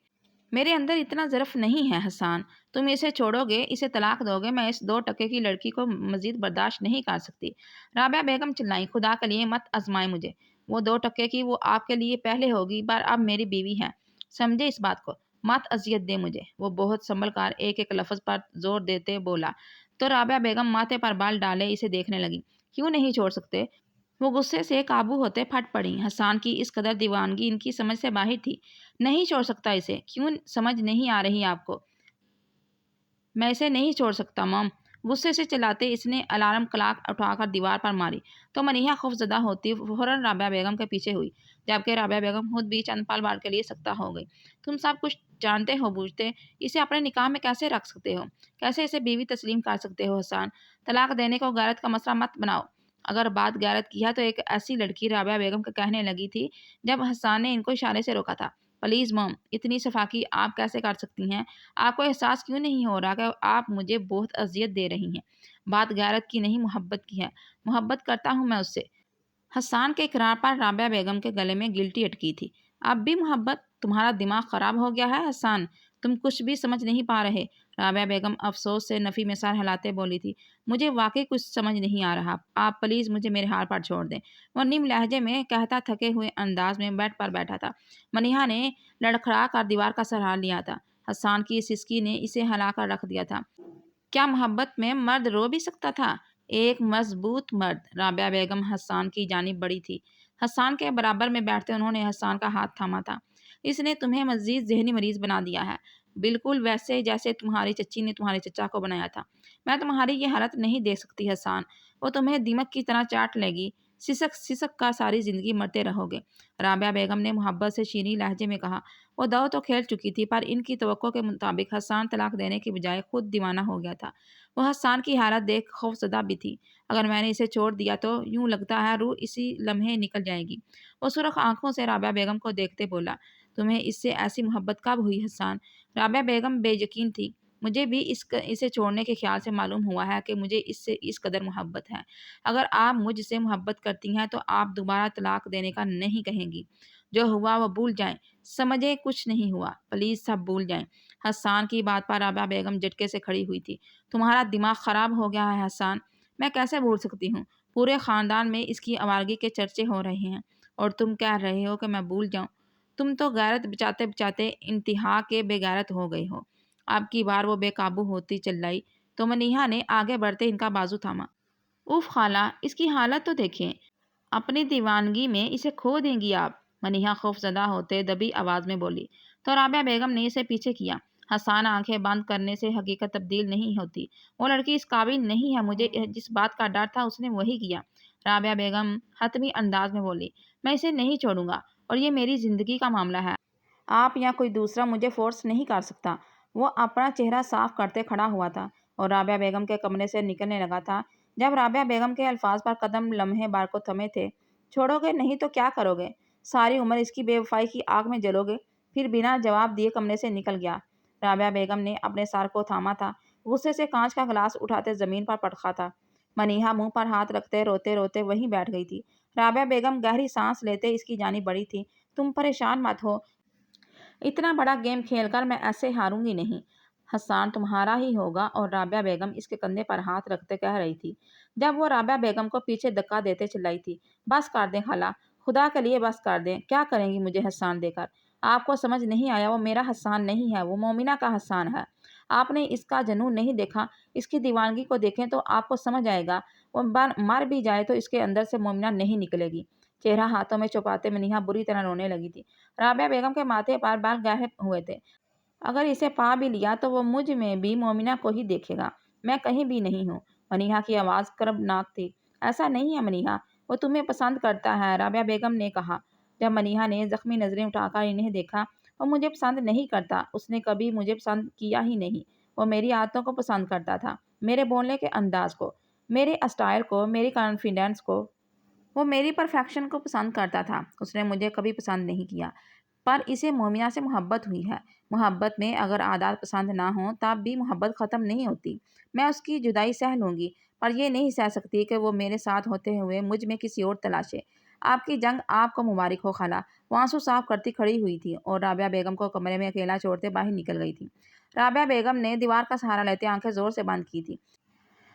S1: میرے اندر اتنا ظرف نہیں ہے حسان، تم اسے چھوڑو گے، اسے طلاق دو گے، میں اس 2 ٹکے کی لڑکی کو مزید برداشت نہیں کر سکتی۔ رابعہ بیگم چلائیں، خدا کے لیے مت آزمائیں مجھے، وہ 2 ٹکے کی وہ آپ کے لیے پہلے ہوگی پر اب میری بیوی ہے، سمجھے اس بات کو، مت اذیت دے مجھے، وہ بہت سنبھل کر ایک ایک لفظ پر زور دیتے بولا۔ تو رابعہ بیگم ماتھے پر بال ڈالے اسے دیکھنے لگی۔ کیوں نہیں چھوڑ سکتے؟ وہ غصے سے قابو ہوتے پھٹ پڑی۔ حسان کی اس قدر دیوانگی ان کی سمجھ سے باہر تھی۔ نہیں چھوڑ سکتا اسے، کیوں سمجھ نہیں آ رہی آپ کو؟ میں اسے نہیں چھوڑ سکتا مام، غصے سے چلاتے اس نے الارم کلاک اٹھا کر دیوار پر ماری۔ تو منیہا خوف زدہ ہوتی فوراً رابعہ بیگم کے پیچھے ہوئی، جبکہ رابعہ بیگم خود بھی چند پل بھر کے لیے سکتہ ہو گئی۔ تم سب کچھ جانتے ہو بوجھتے، اسے اپنے نکاح میں کیسے رکھ سکتے ہو؟ کیسے اسے بیوی تسلیم کر سکتے ہو حسان؟ طلاق دینے کو غیرت کا مسئلہ مت بناؤ۔ اگر بات غیرت کی ہے تو ایک ایسی لڑکی، رابعہ بیگم کے کہنے لگی تھی جب حسان نے ان کو اشارے سے روکا تھا۔ پلیز موم، اتنی شفاقی آپ کیسے کر سکتی ہیں؟ آپ کو احساس کیوں نہیں ہو رہا کہ آپ مجھے بہت اذیت دے رہی ہیں؟ بات غیرت کی نہیں، محبت کی ہے، محبت کرتا ہوں میں اس سے۔ حسان کے اقرار پر رابعہ بیگم کے گلے میں گلٹی اٹکی تھی۔ اب بھی محبت؟ تمہارا دماغ خراب ہو گیا ہے حسان، تم کچھ بھی سمجھ نہیں پا رہے۔ رابعہ بیگم افسوس سے نفی میں سر ہلاتے بولی تھی۔ مجھے واقعی کچھ سمجھ نہیں آ رہا، آپ پلیز مجھے میرے ہاتھ پر چھوڑ دیں، وہ نیم لہجے میں کہتا تھکے ہوئے انداز میں بیڈ پر بیٹھا تھا۔ منیہا نے لڑکھڑا کر دیوار کا سہارا لیا تھا۔ حسان کی سسکی نے اسے ہلا کر رکھ دیا تھا۔ کیا محبت میں مرد رو بھی سکتا تھا؟ ایک مضبوط مرد۔ رابعہ بیگم حسان کی جانب بڑھی تھی۔ حسان کے برابر میں بیٹھتے انہوں نے حسان کا ہاتھ تھاما تھا۔ اس نے تمہیں مزید ذہنی مریض بنا دیا ہے، بالکل ویسے جیسے تمہاری چچی نے تمہارے چچا کو بنایا تھا۔ میں تمہاری یہ حالت نہیں دیکھ سکتی حسان، وہ تمہیں دیمک کی طرح چاٹ لے گی، سسک سسک کر ساری زندگی مرتے رہو گے۔ رابعہ بیگم نے محبت سے شیریں لہجے میں کہا۔ وہ دو تو کھیل چکی تھی، پر ان کی توقع کے مطابق حسان طلاق دینے کی بجائے خود دیوانہ ہو گیا تھا۔ وہ حسان کی حالت دیکھ خوف زدہ بھی تھی۔ اگر میں نے اسے چھوڑ دیا تو یوں لگتا ہے روح اسی لمحے نکل جائے گی۔ وہ سرخ آنکھوں سے رابعہ بیگم کو دیکھتے بولا۔ تمہیں اس سے ایسی محبت کب ہوئی حسان؟ رابعہ بیگم بے یقین تھی۔ مجھے بھی اسے چھوڑنے کے خیال سے معلوم ہوا ہے کہ مجھے اس سے اس قدر محبت ہے۔ اگر آپ مجھ سے محبت کرتی ہیں تو آپ دوبارہ طلاق دینے کا نہیں کہیں گی۔ جو ہوا وہ بھول جائیں، سمجھیں کچھ نہیں ہوا، پلیز سب بھول جائیں۔ حسان کی بات پر رابعہ بیگم جھٹکے سے کھڑی ہوئی تھی۔ تمہارا دماغ خراب ہو گیا ہے حسان، میں کیسے بھول سکتی ہوں؟ پورے خاندان میں اس کی آوارگی کے چرچے ہو رہے ہیں اور تم کہہ رہے ہو کہ میں بھول جاؤں؟ تم تو غیرت بچاتے بچاتے انتہا کے بے غیرت ہو گئے ہو۔ اب کی بار وہ بے قابو ہوتی چلائی تو منیہا نے آگے بڑھتے ان کا بازو تھاما۔ اوف خالہ، اس کی حالت تو دیکھیں، اپنی دیوانگی میں اسے کھو دیں گی آپ، منیہا خوف زدہ ہوتے دبی آواز میں بولی۔ تو رابعہ بیگم نے اسے پیچھے کیا۔ حسان، آنکھیں بند کرنے سے حقیقت تبدیل نہیں ہوتی، وہ لڑکی اس قابل نہیں ہے، مجھے جس بات کا ڈر تھا اس نے وہی کیا۔ رابعہ بیگم حتمی انداز میں بولی۔ میں اسے نہیں چھوڑوں گا اور یہ میری زندگی کا معاملہ ہے، آپ یا کوئی دوسرا مجھے فورس نہیں کر سکتا۔ وہ اپنا چہرہ صاف کرتے کھڑا ہوا تھا اور رابعہ بیگم کے کمرے سے نکلنے لگا تھا جب رابعہ بیگم کے الفاظ پر قدم لمحے بار کو تھمے تھے۔ چھوڑو گے نہیں تو کیا کرو گے؟ ساری عمر اس کی بے وفائی کی آگ میں جلو گے؟ پھر بنا جواب دیے کمرے سے نکل گیا۔ رابعہ بیگم نے اپنے سر کو تھاما تھا، غصے سے کانچ کا گلاس اٹھاتے زمین پر پٹکا تھا۔ منیہا منہ پر ہاتھ رکھتے روتے روتے وہیں بیٹھ گئی تھی۔ رابعہ بیگم گہری سانس لیتے اس کی جانب بڑھی تھی۔ تم پریشان مت ہو، اتنا بڑا گیم کھیل کر میں ایسے ہاروں گی نہیں، حسان تمہارا ہی ہوگا۔ اور رابعہ بیگم اس کے کندھے پر ہاتھ رکھتے کہہ رہی تھی، جب وہ رابعہ بیگم کو پیچھے دھکا دیتے چلائی تھی۔ بس کر دیں خالہ، خدا کے لیے بس کر دیں، کیا کریں گی مجھے حسان دے کر؟ آپ کو سمجھ نہیں آیا، وہ میرا حسان نہیں ہے، وہ مومنہ کا حسان ہے۔ آپ نے اس کا جنون نہیں دیکھا؟ اس کی دیوانگی کو دیکھیں تو آپ کو سمجھ آئے گا، وہ مر بھی جائے تو اس کے اندر سے مومنہ نہیں نکلے گی۔ چہرہ ہاتھوں میں چھپاتے منیہا بری طرح رونے لگی تھی۔ رابعہ بیگم کے ماتھے پر بال غائب ہوئے تھے۔ اگر اسے پا بھی لیا تو وہ مجھ میں بھی مومنہ کو ہی دیکھے گا، میں کہیں بھی نہیں ہوں۔ منیہا کی آواز کربناک تھی۔ ایسا نہیں ہے منیہا، وہ تمہیں پسند کرتا ہے، رابعہ بیگم نے کہا۔ جب منیہا نے زخمی نظریں اٹھا کر انہیں دیکھا، وہ مجھے پسند نہیں کرتا، اس نے کبھی مجھے پسند کیا ہی نہیں۔ وہ میری عادتوں کو پسند کرتا تھا، میرے بولنے کے انداز کو، میرے اسٹائل کو، میری کانفیڈنس کو۔ وہ میری پرفیکشن کو پسند کرتا تھا، اس نے مجھے کبھی پسند نہیں کیا۔ پر اسے مومنہ سے محبت ہوئی ہے۔ محبت میں اگر عادات پسند نہ ہوں تب بھی محبت ختم نہیں ہوتی۔ میں اس کی جدائی سہ لوں گی، پر یہ نہیں سہ سکتی کہ وہ میرے ساتھ ہوتے ہوئے مجھ میں کسی اور تلاشے۔ آپ کی جنگ آپ کو مبارک ہو خالہ۔ وہ آنسو صاف کرتی کھڑی ہوئی تھی اور رابعہ بیگم کو کمرے میں اکیلا چھوڑتے باہر نکل گئی تھی۔ رابعہ بیگم نے دیوار کا سہارا لیتے آنکھیں زور سے بند کی تھی۔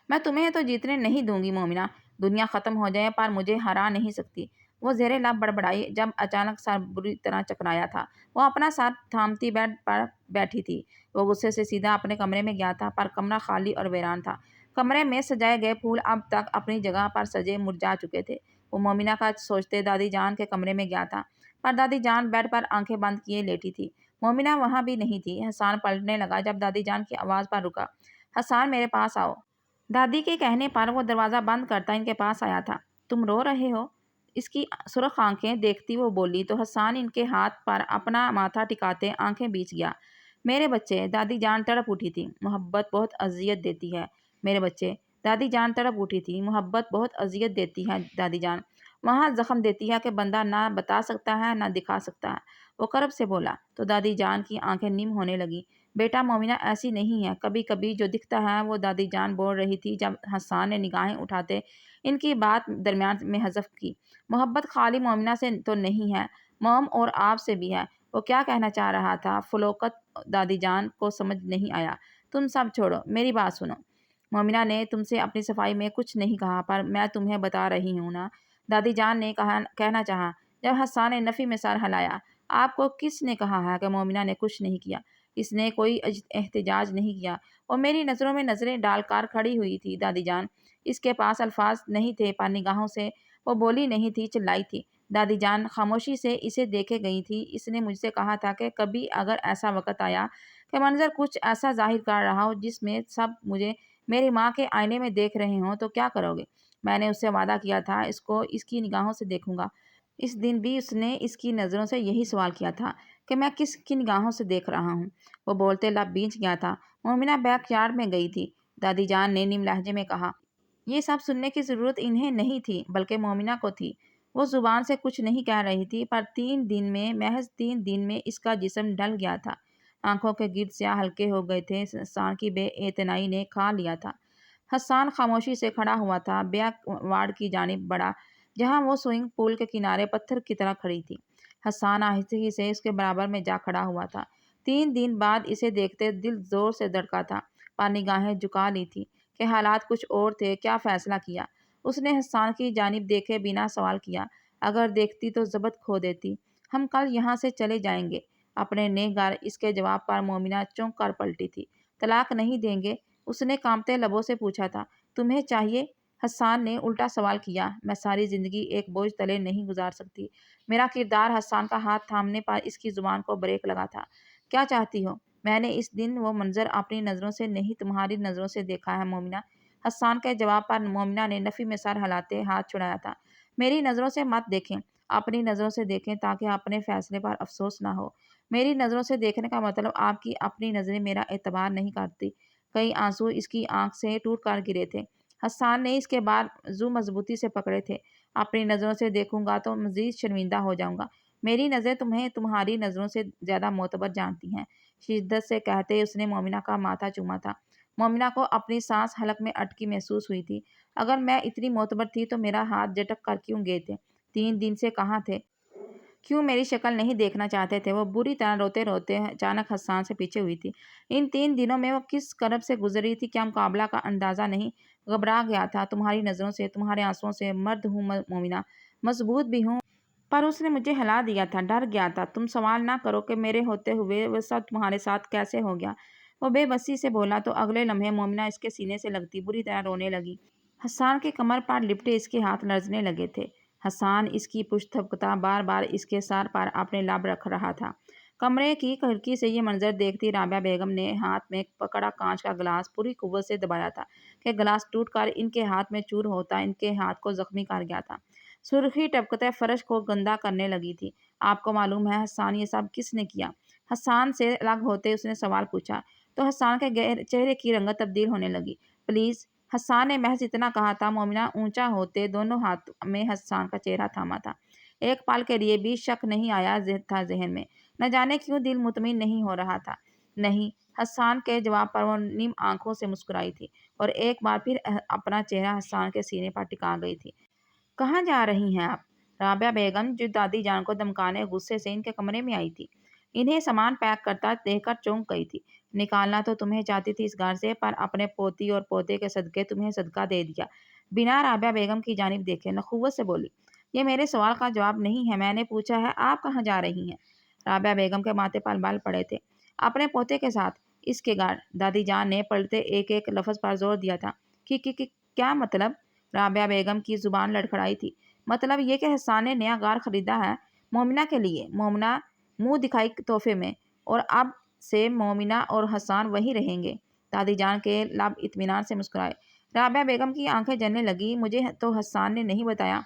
S1: میں تمہیں تو جیتنے نہیں دوں گی مومنہ، دنیا ختم ہو جائے پر مجھے ہرا نہیں سکتی۔ وہ زیر لب بڑبڑائی جب اچانک سر بری طرح چکرایا تھا۔ وہ اپنا سر تھامتی بیڈ پر بیٹھی تھی۔ وہ غصے سے سیدھا اپنے کمرے میں گیا تھا، پر کمرہ خالی اور ویران تھا۔ کمرے میں سجائے گئے پھول اب تک اپنی جگہ پر سجے مرجھا چکے تھے۔ وہ مومنہ کا سوچتے دادی جان کے کمرے میں گیا تھا، پر دادی جان بیڈ پر آنکھیں بند کیے لیٹی تھی۔ مومنہ وہاں بھی نہیں تھی۔ حسان پلٹنے لگا جب دادی جان کی آواز پر رکا۔ حسان میرے پاس آؤ۔ دادی کے کہنے پر وہ دروازہ بند کرتا ان کے پاس آیا تھا۔ تم رو رہے ہو؟ اس کی سرخ آنکھیں دیکھتی وہ بولی تو حسان ان کے ہاتھ پر اپنا ماتھا ٹکاتے آنکھیں بیچ گیا۔ میرے بچے، دادی جان تڑپ اٹھی تھی، محبت بہت اذیت دیتی ہے میرے بچے۔ دادی جان تڑپ اٹھی تھی، محبت بہت اذیت دیتی ہے دادی جان، وہاں زخم دیتی ہے کہ بندہ نہ بتا سکتا ہے نہ دکھا سکتا ہے۔ وہ کرب سے بولا تو دادی جان کی آنکھیں نم ہونے لگی۔ بیٹا مومنہ ایسی نہیں ہے، کبھی کبھی جو دکھتا ہے وہ دادی جان بول رہی تھی جب حسان نے نگاہیں اٹھاتے ان کی بات درمیان میں حذف کی۔ محبت خالی مومنہ سے تو نہیں ہے، موم اور آپ سے بھی ہے۔ وہ کیا کہنا چاہ رہا تھا فلوکت دادی جان کو سمجھ نہیں آیا۔ تم سب چھوڑو، میری بات سنو۔ مومنہ نے تم سے اپنی صفائی میں کچھ نہیں کہا، پر میں تمہیں بتا رہی ہوں نا، دادی جان نے کہنا چاہا جب حسان نے نفی میں سر ہلایا۔ آپ کو کس نے کہا ہے کہ مومنہ نے کچھ نہیں کیا؟ اس نے کوئی احتجاج نہیں کیا، وہ میری نظروں میں نظریں ڈال کر کھڑی ہوئی تھی دادی جان۔ اس کے پاس الفاظ نہیں تھے، پر نگاہوں سے وہ بولی نہیں تھی، چلائی تھی۔ دادی جان خاموشی سے اسے دیکھے گئی تھی۔ اس نے مجھ سے کہا تھا کہ کبھی اگر ایسا وقت آیا کہ منظر کچھ ایسا ظاہر کر رہا ہو جس میں سب مجھے میری ماں کے آئینے میں دیکھ رہے ہوں تو کیا کرو گے؟ میں نے اس سے وعدہ کیا تھا اس کو اس کی نگاہوں سے دیکھوں گا۔ اس دن بھی اس نے اس کی نظروں سے یہی سوال کیا تھا کہ میں کس کی نگاہوں سے دیکھ رہا ہوں۔ وہ بولتے لب بھیج گیا تھا۔ مومنہ بیک یارڈ میں گئی تھی، دادی جان نے نیم لہجے میں کہا۔ یہ سب سننے کی ضرورت انہیں نہیں تھی بلکہ مومنہ کو تھی۔ وہ زبان سے کچھ نہیں کہہ رہی تھی، پر 3 دن میں، محض 3 دن میں اس کا جسم ڈل گیا تھا۔ آنکھوں کے گرد سیاہ ہلکے ہو گئے تھے۔ حسان کی بے اعتنائی نے کھا لیا تھا۔ حسان خاموشی سے کھڑا ہوا تھا، بیک وارڈ کی جانب بڑھا جہاں وہ سوئمنگ پول کے کنارے پتھر کی طرح کھڑی تھی۔ حسان آہستگی سے اس کے برابر میں جا کھڑا ہوا تھا۔ 3 دن بعد اسے دیکھتے دل زور سے دھڑکا تھا، پر نگاہیں جھکا لی تھی کہ حالات کچھ اور تھے۔ کیا فیصلہ کیا؟ اس نے حسان کی جانب دیکھے بنا سوال کیا۔ اگر دیکھتی تو ضبط کھو دیتی۔ ہم کل یہاں سے چلے جائیں گے اپنے نئے گھر۔ اس کے جواب پر مومنہ چونک کر پلٹی تھی۔ طلاق نہیں دیں گے؟ اس نے کانپتے لبوں سے پوچھا تھا۔ تمہیں چاہیے؟ حسان نے الٹا سوال کیا۔ میں ساری زندگی ایک بوجھ تلے نہیں گزار سکتی۔ میرا کردار حسان کا ہاتھ تھامنے پر اس کی زبان کو بریک لگا تھا۔ کیا چاہتی ہو؟ میں نے اس دن وہ منظر اپنی نظروں سے نہیں تمہاری نظروں سے دیکھا ہے مومنہ۔ حسان کے جواب پر مومنہ نے نفی میں سر ہلاتے ہاتھ چھڑایا تھا۔ میری نظروں سے مت دیکھیں، اپنی نظروں سے دیکھیں تاکہ اپنے فیصلے پر افسوس نہ ہو۔ میری نظروں سے دیکھنے کا مطلب آپ کی اپنی نظریں میرا اعتبار نہیں کرتی۔ کئی آنسو اس کی آنکھ سے ٹوٹ کر گرے تھے۔ حسان نے اس کے بازو مضبوطی سے پکڑے تھے۔ اپنی نظروں سے دیکھوں گا تو مزید شرمندہ ہو جاؤں گا۔ میری نظریں تمہیں تمہاری نظروں سے زیادہ معتبر جانتی ہیں، شدت سے کہتے اس نے مومنہ کا ماتھا چوما تھا۔ مومنہ کو اپنی سانس حلق میں اٹکی محسوس ہوئی تھی۔ اگر میں اتنی معتبر تھی تو میرا ہاتھ جھٹک کر کیوں گئے تھے؟ 3 دن سے کہاں تھے؟ کیوں میری شکل نہیں دیکھنا چاہتے تھے؟ وہ بری طرح روتے روتے اچانک حسان سے پیچھے ہوئی تھی۔ ان 3 دنوں میں وہ کس کرب سے گزر رہی تھی کیا مقابلہ کا اندازہ نہیں۔ گھبرا گیا تھا تمہاری نظروں سے، تمہارے آنسوؤں سے۔ مرد ہوں مومنہ، مضبوط بھی ہوں، پر اس نے مجھے ہلا دیا تھا، ڈر گیا تھا۔ تم سوال نہ کرو کہ میرے ہوتے ہوئے وہ سب تمہارے ساتھ کیسے ہو گیا۔ وہ بے بسی سے بولا تو اگلے لمحے مومنہ اس کے سینے سے لگتی بری طرح رونے لگی۔ حسان کے کمر پر لپٹے اس کے ہاتھ لرزنے لگے تھے۔ حسان اس کی پشت تھپکتا بار بار اس کے سر پر اپنے لب رکھ رہا تھا۔ کمرے کی کھڑکی سے یہ منظر دیکھتی رابعہ بیگم نے ہاتھ میں پکڑا کانچ کا گلاس پوری قوت سے دبایا تھا کہ گلاس ٹوٹ کر ان کے ہاتھ میں چور ہوتا ان کے ہاتھ کو زخمی کر گیا تھا۔ سرخی ٹپکتے فرش کو گندا کرنے لگی تھی۔ آپ کو معلوم ہے حسان یہ سب کس نے کیا؟ حسان سے الگ ہوتے اس نے سوال پوچھا تو حسان کے چہرے کی رنگت تبدیل ہونے لگی۔ پلیز، حسان نے محض اتنا کہا تھا۔ مومنہ اونچا ہوتے دونوں ہاتھ میں حسان کا چہرہ تھاما تھا۔ ایک پل کے لیے بھی شک نہیں آیا تھا ذہن میں۔ نہ جانے کیوں دل مطمئن نہیں ہو رہا تھا۔ نہیں، حسان کے جواب پر وہ نیم آنکھوں سے مسکرائی تھی اور ایک بار پھر اپنا چہرہ حسان کے سینے پر ٹکا گئی تھی۔ کہاں جا رہی ہیں آپ؟ رابعہ بیگم جو دادی جان کو دمکانے غصے سے ان کے کمرے میں آئی تھی، انہیں سامان پیک کرتا دیکھ کر چونک گئی تھی۔ نکالنا تو تمہیں چاہتی تھی اس گھر سے، پر اپنے پوتی اور پوتے کے صدقے تمہیں صدقہ دے دیا۔ بنا رابعہ بیگم کی جانب دیکھے نخوت سے بولی، یہ میرے سوال کا جواب نہیں ہے۔ میں نے پوچھا ہے آپ کہاں جا رہی ہیں؟ رابعہ بیگم کے ماتھے پر بال پڑے تھے۔ اپنے پوتے کے ساتھ اس کے گھر۔ دادی جان نے پلٹتے ایک ایک لفظ پر زور دیا تھا۔ کیا مطلب؟ رابعہ بیگم کی زبان لڑکھڑائی تھی۔ مطلب یہ کہ حسان نے نیا گھر خریدا ہے مومنہ کے لیے۔ مومنہ منہ دکھائی تحفے میں، اور اب سے مومنہ اور حسان وہیں رہیں گے۔ دادی جان کے لب اطمینان سے مسکرائے۔ رابعہ بیگم کی آنکھیں جلنے لگی۔ مجھے تو حسان نے نہیں بتایا،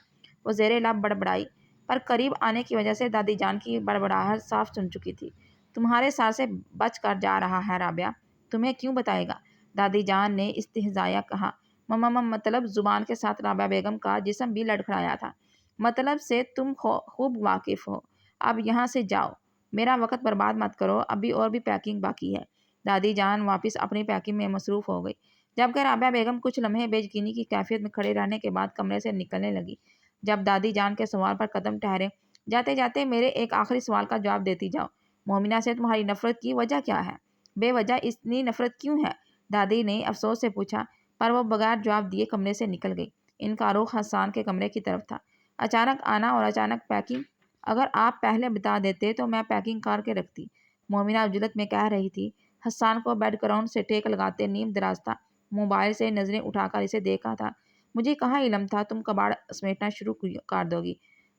S1: وہ زیر لب بڑبڑائی، پر قریب آنے کی وجہ سے دادی جان کی بڑبڑاہٹ صاف سن چکی تھی۔ تمہارے سر سے بچ کر جا رہا ہے رابعہ، تمہیں کیوں بتائے گا؟ دادی جان نے استہزائیہ کہا۔ مطلب؟ زبان کے ساتھ رابعہ بیگم کا جسم بھی لڑکھڑایا تھا۔ مطلب سے تم خوب واقف ہو۔ اب یہاں سے جاؤ، میرا وقت برباد مت کرو، ابھی اور بھی پیکنگ باقی ہے۔ دادی جان واپس اپنی پیکنگ میں مصروف ہو گئی، جبکہ رابعہ بیگم کچھ لمحے بے یقینی کی کیفیت میں کھڑے رہنے کے بعد کمرے سے نکلنے لگی۔ جب دادی جان کے سوال پر قدم ٹھہرے، جاتے جاتے میرے ایک آخری سوال کا جواب دیتی جاؤ، مومنہ سے تمہاری نفرت کی وجہ کیا ہے؟ بے وجہ اتنی نفرت کیوں ہے؟ دادی نے افسوس سے پوچھا، پر وہ بغیر جواب دیے کمرے سے نکل گئی۔ ان کا رخ حسان کے کمرے کی طرف تھا۔ اچانک آنا اور اچانک پیکنگ، اگر آپ پہلے بتا دیتے تو میں پیکنگ کر کے رکھتی، مومنہ عجلت میں کہہ رہی تھی۔ حسان کو بیڈ گراؤنڈ سے ٹیک لگاتے نیم دراستہ موبائل سے نظریں اٹھا کر اسے دیکھا تھا۔ مجھے کہاں علم تھا تم کباڑ سمیٹنا شروع کر دو گی،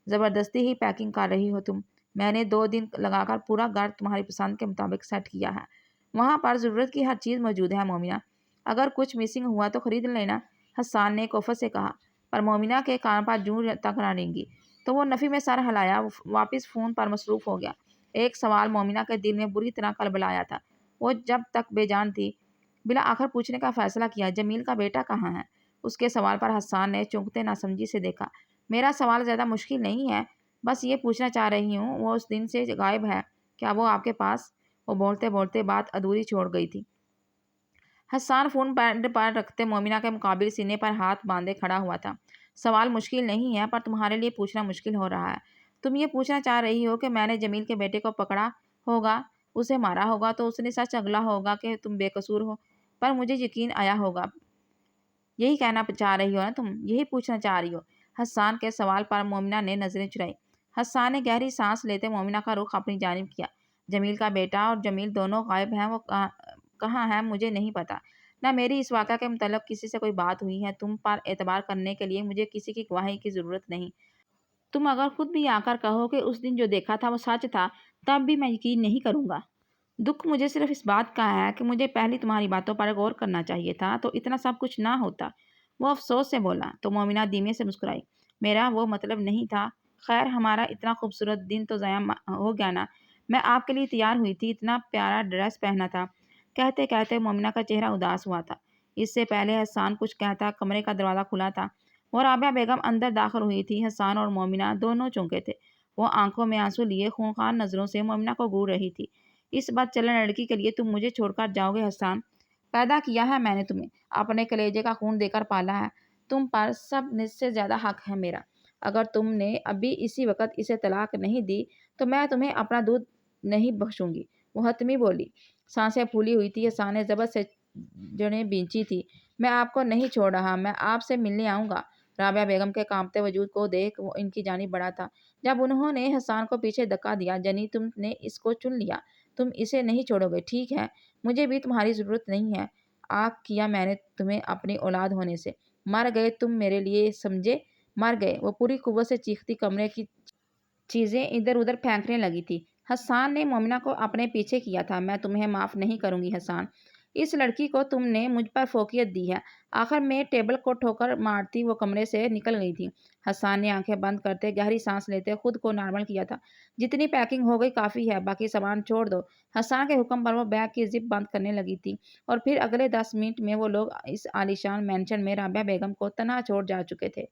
S1: زبردستی ہی پیکنگ کر رہی ہو تم۔ میں نے 2 دن لگا کر پورا گھر تمہاری پسند کے مطابق سیٹ کیا ہے، وہاں پر ضرورت کی ہر چیز موجود ہے مومنہ، اگر کچھ مسنگ ہوا تو خرید لینا، حسان نے کوفت سے کہا۔ پر مومنہ کے کان پر جوں تک نہ رینگی تو وہ نفی میں سر ہلایا واپس فون پر مصروف ہو گیا۔ ایک سوال مومنہ کے دل میں بری طرح کلبلایا تھا۔ وہ جب تک بے جان تھی، بالآخر پوچھنے کا فیصلہ کیا، جمیل کا بیٹا کہاں ہے؟ اس کے سوال پر حسان نے چونکتے ناسمجھی سے دیکھا۔ میرا سوال زیادہ مشکل نہیں ہے، بس یہ پوچھنا چاہ رہی ہوں وہ اس دن سے غائب ہے، کیا وہ آپ کے پاس؟ وہ بولتے بولتے بات ادھوری چھوڑ گئی تھی۔ حسان فون بیڈ پر رکھتے مومنہ کے مقابل سینے پر ہاتھ باندھے کھڑا ہوا تھا۔ سوال مشکل نہیں ہے، پر تمہارے لیے پوچھنا مشکل ہو رہا ہے۔ تم یہ پوچھنا چاہ رہی ہو کہ میں نے جمیل کے بیٹے کو پکڑا ہوگا، اسے مارا ہوگا تو اس نے سچ اگلا ہوگا کہ تم بے قصور ہو، پر مجھے یقین آیا ہوگا، یہی کہنا چاہ رہی ہو نا تم؟ یہی پوچھنا چاہ رہی ہو؟ حسان کے سوال پر مومنہ نے نظریں چرائی۔ حسان نے گہری سانس لیتے مومنہ کا رخ اپنی جانب کیا۔ جمیل کا بیٹا اور جمیل دونوں غائب ہیں، وہ کہاں ہیں مجھے نہیں پتا، نہ میری اس واقعہ کے متعلق کسی سے کوئی بات ہوئی ہے۔ تم پر اعتبار کرنے کے لیے مجھے کسی کی گواہی کی ضرورت نہیں۔ تم اگر خود بھی آ کر کہو کہ اس دن جو دیکھا تھا وہ سچ تھا، تب بھی میں یقین نہیں کروں گا۔ دکھ مجھے صرف اس بات کا ہے کہ مجھے پہلے تمہاری باتوں پر غور کرنا چاہیے تھا، تو اتنا سب کچھ نہ ہوتا، وہ افسوس سے بولا۔ تو مومنہ دھیمے سے مسکرائی۔ میرا وہ مطلب نہیں تھا۔ خیر، ہمارا اتنا خوبصورت دن تو ضائع ہو گیا نا، میں آپ کے لیے تیار ہوئی تھی، اتنا پیارا ڈریس پہنا تھا۔ کہتے کہتے مومنہ کا چہرہ اداس ہوا تھا۔ اس سے پہلے حسان کچھ کہتا کمرے کا دروازہ کھلا تھا اور رابعہ بیگم اندر داخل ہوئی تھی۔ حسان اور مومنہ دونوں چونکے تھے۔ وہ آنکھوں میں آنسو لیے خونخوار نظروں سے مومنہ کو گھور رہی تھی۔ اس بد چلن لڑکی کے لیے تم مجھے چھوڑ کر جاؤ گے حسان؟ پیدا کیا ہے میں نے تمہیں، اپنے کلیجے کا خون دے کر پالا ہے، تم پر سب سے زیادہ حق ہے میرا۔ اگر تم نے ابھی اسی وقت اسے طلاق نہیں دی تو میں تمہیں اپنا دودھ نہیں بخشوں گی، وہ حتمی بولی۔ سانسیں پھولی ہوئی تھی، حسان نے ضبط سے جڑیں بھینچی تھی۔ میں آپ کو نہیں چھوڑ رہا، میں آپ سے ملنے آؤں گا۔ رابعہ بیگم کے کانپتے وجود کو دیکھ وہ ان کی جانب بڑھا تھا۔ جب انہوں نے حسان کو پیچھے دھکا دیا، جنی تم نے اس کو چن لیا، تم اسے نہیں چھوڑو گے، ٹھیک ہے؟ مجھے بھی تمہاری ضرورت نہیں ہے۔ آگ کیا میں نے تمہیں اپنی اولاد ہونے سے۔ مر گئے تم میرے لیے، سمجھے؟ مر گئے۔ وہ پوری قوت سے چیختی کمرے کی چیزیں ادھر ادھر پھینکنے لگی تھی۔ حسان نے مومنہ کو اپنے پیچھے کیا تھا۔ میں تمہیں معاف نہیں کروں گی حسان، اس لڑکی کو تم نے مجھ پر فوقیت دی ہے۔ آخر میں ٹیبل کو ٹھوکر مارتی وہ کمرے سے نکل گئی تھی۔ حسان نے آنکھیں بند کرتے گہری سانس لیتے خود کو نارمل کیا تھا۔ جتنی پیکنگ ہو گئی کافی ہے، باقی سامان چھوڑ دو۔ حسان کے حکم پر وہ بیگ کی زپ بند کرنے لگی تھی اور پھر اگلے 10 منٹ میں وہ لوگ اس عالیشان مینشن میں رابعہ بیگم کو تنہا چھوڑ جا چکے تھے۔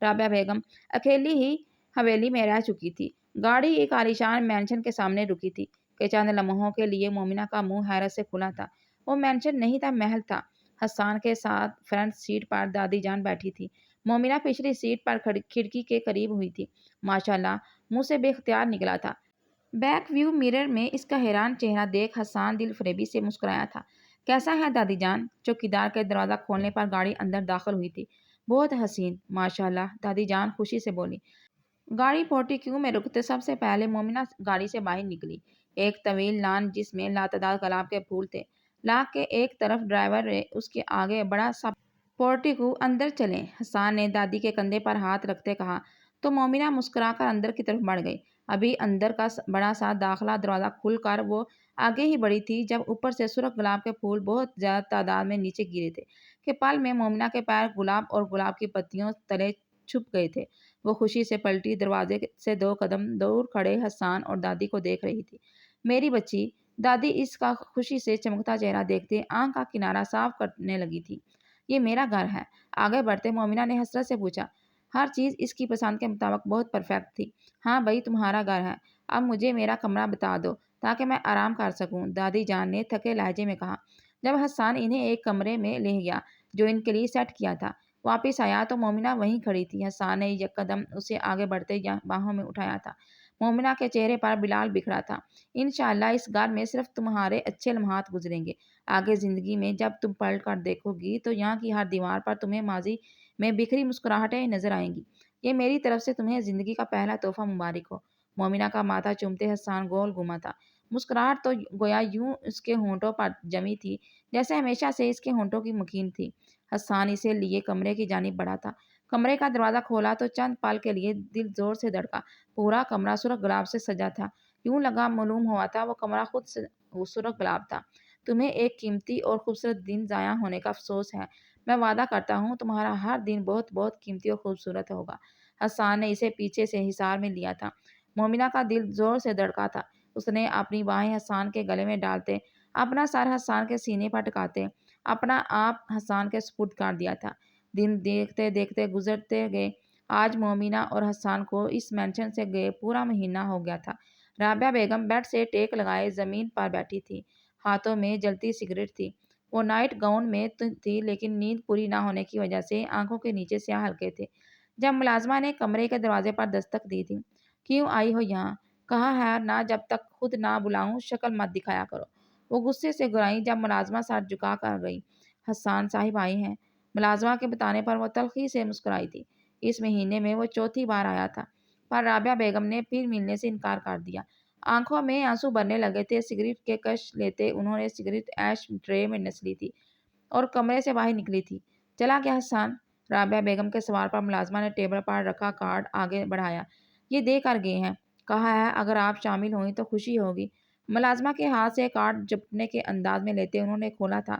S1: رابعہ بیگم اکیلی ہی حویلی میں رہ چکی تھی۔ گاڑی ایک عالیشان مینشن کے سامنے رکی تھی کہ چند لمحوں کے لیے مومنہ کا منہ حیرت سے کھلا تھا۔ وہ مینشن نہیں تھا، محل تھا۔ حسان کے ساتھ فرنٹ سیٹ پر دادی جان بیٹھی تھی۔ مومنہ پچھلی سیٹ پر کھڑکی کے قریب ہوئی تھی۔ ماشاءاللہ منہ سے بے اختیار نکلا تھا۔ بیک ویو مرر میں اس کا حیران چہرہ دیکھ حسان دل فریبی سے مسکرایا تھا۔ کیسا ہے دادی جان؟ چوکیدار کے دروازہ کھولنے پر گاڑی اندر داخل ہوئی تھی۔ بہت حسین، ماشاءاللہ، دادی جان خوشی سے بولی۔ گاڑی پورٹیکیو میں رکتے سب سے پہلے مومنہ گاڑی سے باہر نکلی۔ ایک طویل لان جس میں لاتعداد گلاب کے پھول تھے۔ لاک کے ایک طرف ڈرائیور نے اس کے آگے بڑا سا پورٹیکو۔ اندر چلیں، حسان نے دادی کے کندھے پر ہاتھ رکھتے کہا تو مومنہ مسکرا کر اندر کی طرف بڑھ گئی۔ ابھی اندر کا بڑا سا داخلہ دروازہ کھل کر وہ آگے ہی بڑھی تھی جب اوپر سے سرخ گلاب کے پھول بہت زیادہ تعداد میں نیچے گرے تھے کہ پل میں مومنہ کے پیر گلاب اور گلاب کی پتیوں تلے چھپ گئے تھے۔ وہ خوشی سے پلٹی، دروازے سے 2 قدم دور کھڑے حسان اور دادی کو دیکھ رہی تھی۔ میری بچی، دادی اس کا خوشی سے چمکتا چہرہ دیکھتے آنکھ کا کنارہ صاف کرنے لگی تھی۔ یہ میرا گھر ہے، آگے بڑھتے مومنہ نے حسرت سے پوچھا۔ ہر چیز اس کی پسند کے مطابق بہت پرفیکٹ تھی۔ ہاں بھائی، تمہارا گھر ہے، اب مجھے میرا کمرہ بتا دو تاکہ میں آرام کر سکوں، دادی جان نے تھکے لہجے میں کہا۔ جب حسان انہیں ایک کمرے میں لے گیا جو ان کے لیے سیٹ کیا تھا، واپس آیا تو مومنہ وہیں کھڑی تھی۔ حسان نے یک قدم اسے آگے بڑھتے باہوں میں اٹھایا تھا۔ مومنہ کے چہرے پر بلال بکھرا تھا۔ انشاءاللہ اس گھر میں صرف تمہارے اچھے لمحات گزریں گے۔ آگے زندگی میں جب تم پلٹ کر دیکھو گی تو یہاں کی ہر دیوار پر تمہیں ماضی میں بکھری مسکراہٹیں نظر آئیں گی۔ یہ میری طرف سے تمہیں زندگی کا پہلا تحفہ مبارک ہو۔ مومنہ کا ماتھا چومتے حسان گول گھوما تھا۔ مسکراہٹ تو گویا یوں اس کے ہونٹوں پر جمی تھی جیسے ہمیشہ سے اس کے ہونٹوں کی مکھین تھی۔ حسان اسے لیے کمرے کی جانب بڑھا تھا۔ کمرے کا دروازہ کھولا تو چند پل کے لیے دل زور سے دھڑکا۔ پورا کمرہ سرخ گلاب سے سجا تھا، یوں لگا معلوم ہوا تھا وہ کمرہ خود سرخ گلاب تھا۔ تمہیں ایک قیمتی اور خوبصورت دن ضائع ہونے کا افسوس ہے، میں وعدہ کرتا ہوں تمہارا ہر دن بہت بہت قیمتی اور خوبصورت ہوگا۔ حسان نے اسے پیچھے سے حصار میں لیا تھا۔ مومنہ کا دل زور سے دھڑکا تھا۔ اس نے اپنی باہیں حسان کے گلے میں ڈالتے، اپنا سر حسان کے سینے پر ٹکاتے، اپنا آپ حسان کے سپرد کر دیا تھا۔ دن دیکھتے دیکھتے گزرتے گئے۔ آج مومنہ اور حسان کو اس مینشن سے گئے پورا مہینہ ہو گیا تھا۔ رابعہ بیگم بیڈ سے ٹیک لگائے زمین پر بیٹھی تھی، ہاتھوں میں جلتی سگریٹ تھی۔ وہ نائٹ گاؤن میں تھی لیکن نیند پوری نہ ہونے کی وجہ سے آنکھوں کے نیچے سیاہ حلقے تھے۔ جب ملازمہ نے کمرے کے دروازے پر دستک دی تھی، کیوں آئی ہو یہاں؟ کہا ہے نہ جب تک خود نہ بلاؤں شکل مت دکھایا کرو۔ وہ غصے سے گرائیں جب ملازمہ سر جھکا کر گئی۔ حسان صاحب آئے ہیں، ملازمہ کے بتانے پر وہ تلخی سے مسکرائی تھی۔ اس مہینے میں وہ چوتھی بار آیا تھا، پر رابعہ بیگم نے پھر ملنے سے انکار کر دیا۔ آنکھوں میں آنسو بھرنے لگے تھے۔ سگریٹ کے کش لیتے انہوں نے سگریٹ ایش ٹرے میں نس لی تھی اور کمرے سے باہر نکلی تھی۔ چلا گیا حسان؟ رابعہ بیگم کے سوال پر ملازمہ نے ٹیبل پر رکھا کارڈ آگے بڑھایا۔ یہ دے کر گئے ہیں، کہا ہے اگر آپ شامل ہوئیں تو خوشی ہوگی۔ ملازمہ کے ہاتھ سے کارڈ جھپٹنے کے انداز میں لیتے انہوں نے کھولا تھا۔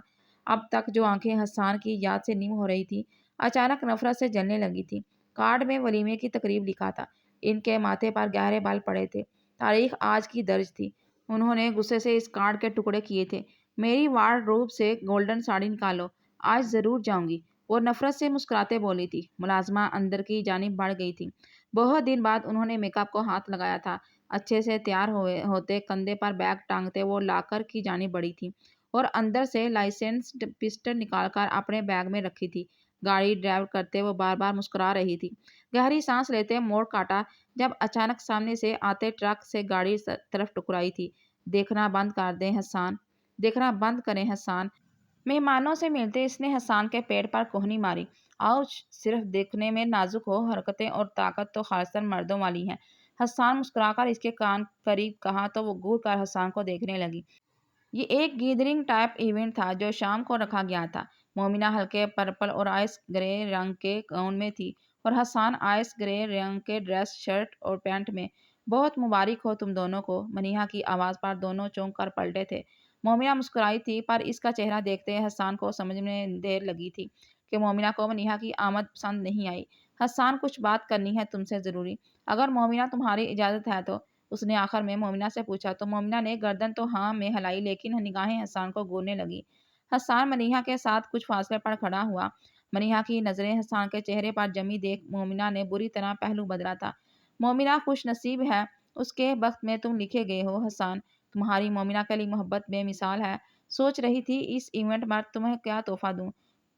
S1: اب تک جو آنکھیں حسان کی یاد سے نم ہو رہی تھی اچانک نفرت سے جلنے لگی تھی۔ کارڈ میں ولیمے کی تقریب لکھا تھا۔ ان کے ماتھے پر گہرے بال پڑے تھے۔ تاریخ آج کی درج تھی۔ انہوں نے غصے سے اس کارڈ کے ٹکڑے کیے تھے۔ میری وارڈروب سے گولڈن ساڑی نکالو، آج ضرور جاؤں گی، وہ نفرت سے مسکراتے بولی تھی۔ ملازمہ اندر کی جانب بڑھ گئی تھی۔ بہت دن بعد انہوں نے میک اپ کو ہاتھ لگایا تھا۔ اچھے سے تیار ہوتے کندھے پر بیگ ٹانگتے وہ لاکر کی جانب بڑھی تھی اور اندر سے لائسنسڈ پسٹل نکال کر اپنے بیگ میں رکھی تھی۔ گاڑی ڈرائیو کرتے وہ بار بار مسکرا رہی تھی۔ گہری سانس لیتے موڑ کاٹا جب اچانک سامنے سے آتے ٹرک سے گاڑی طرف ٹکرائی تھی۔ دیکھنا بند کر دیں حسان، دیکھنا بند کریں حسان۔ مہمانوں سے ملتے اس نے حسان کے پیٹ پر کوہنی ماری۔ آؤچ، صرف دیکھنے میں نازک ہو، حرکتیں اور طاقت تو خالصتاً مردوں والی ہیں۔ حسان مسکرا کر اس کے کان قریب کہا تو وہ گور کر حسان کو دیکھنے لگی۔ یہ ایک گیدرنگ ٹائپ ایونٹ تھا جو شام کو رکھا گیا تھا۔ مومنہ ہلکے پرپل اور آئس گرے رنگ کے گاؤن میں تھی اور حسان آئس گرے رنگ کے ڈریس شرٹ اور پینٹ میں۔ بہت مبارک ہو تم دونوں کو، منیہا کی آواز پر دونوں چونک کر پلٹے تھے۔ مومنہ مسکرائی تھی پر اس کا چہرہ دیکھتے حسان کو سمجھ میں دیر لگی تھی کہ مومنہ کو منیہا کی آمد پسند نہیں آئی۔ حسان، کچھ بات کرنی ہے تم سے ضروری، اگر مومنہ تمہاری اجازت ہے تو، اس نے آخر میں مومنہ سے پوچھا تو مومنہ نے گردن تو ہاں میں ہلائی لیکن نگاہیں حسان کو گھورنے لگی۔ حسان منیہا کے ساتھ کچھ فاصلے پر کھڑا ہوا۔ منیہا کی نظریں حسان کے چہرے پر جمی دیکھ مومنہ نے بری طرح پہلو بدلا تھا۔ مومنہ خوش نصیب ہے، اس کے بخت میں تم لکھے گئے ہو حسان، تمہاری مومنہ کے لیے محبت بے مثال ہے۔ سوچ رہی تھی اس ایونٹ پر تمہیں کیا تحفہ دوں،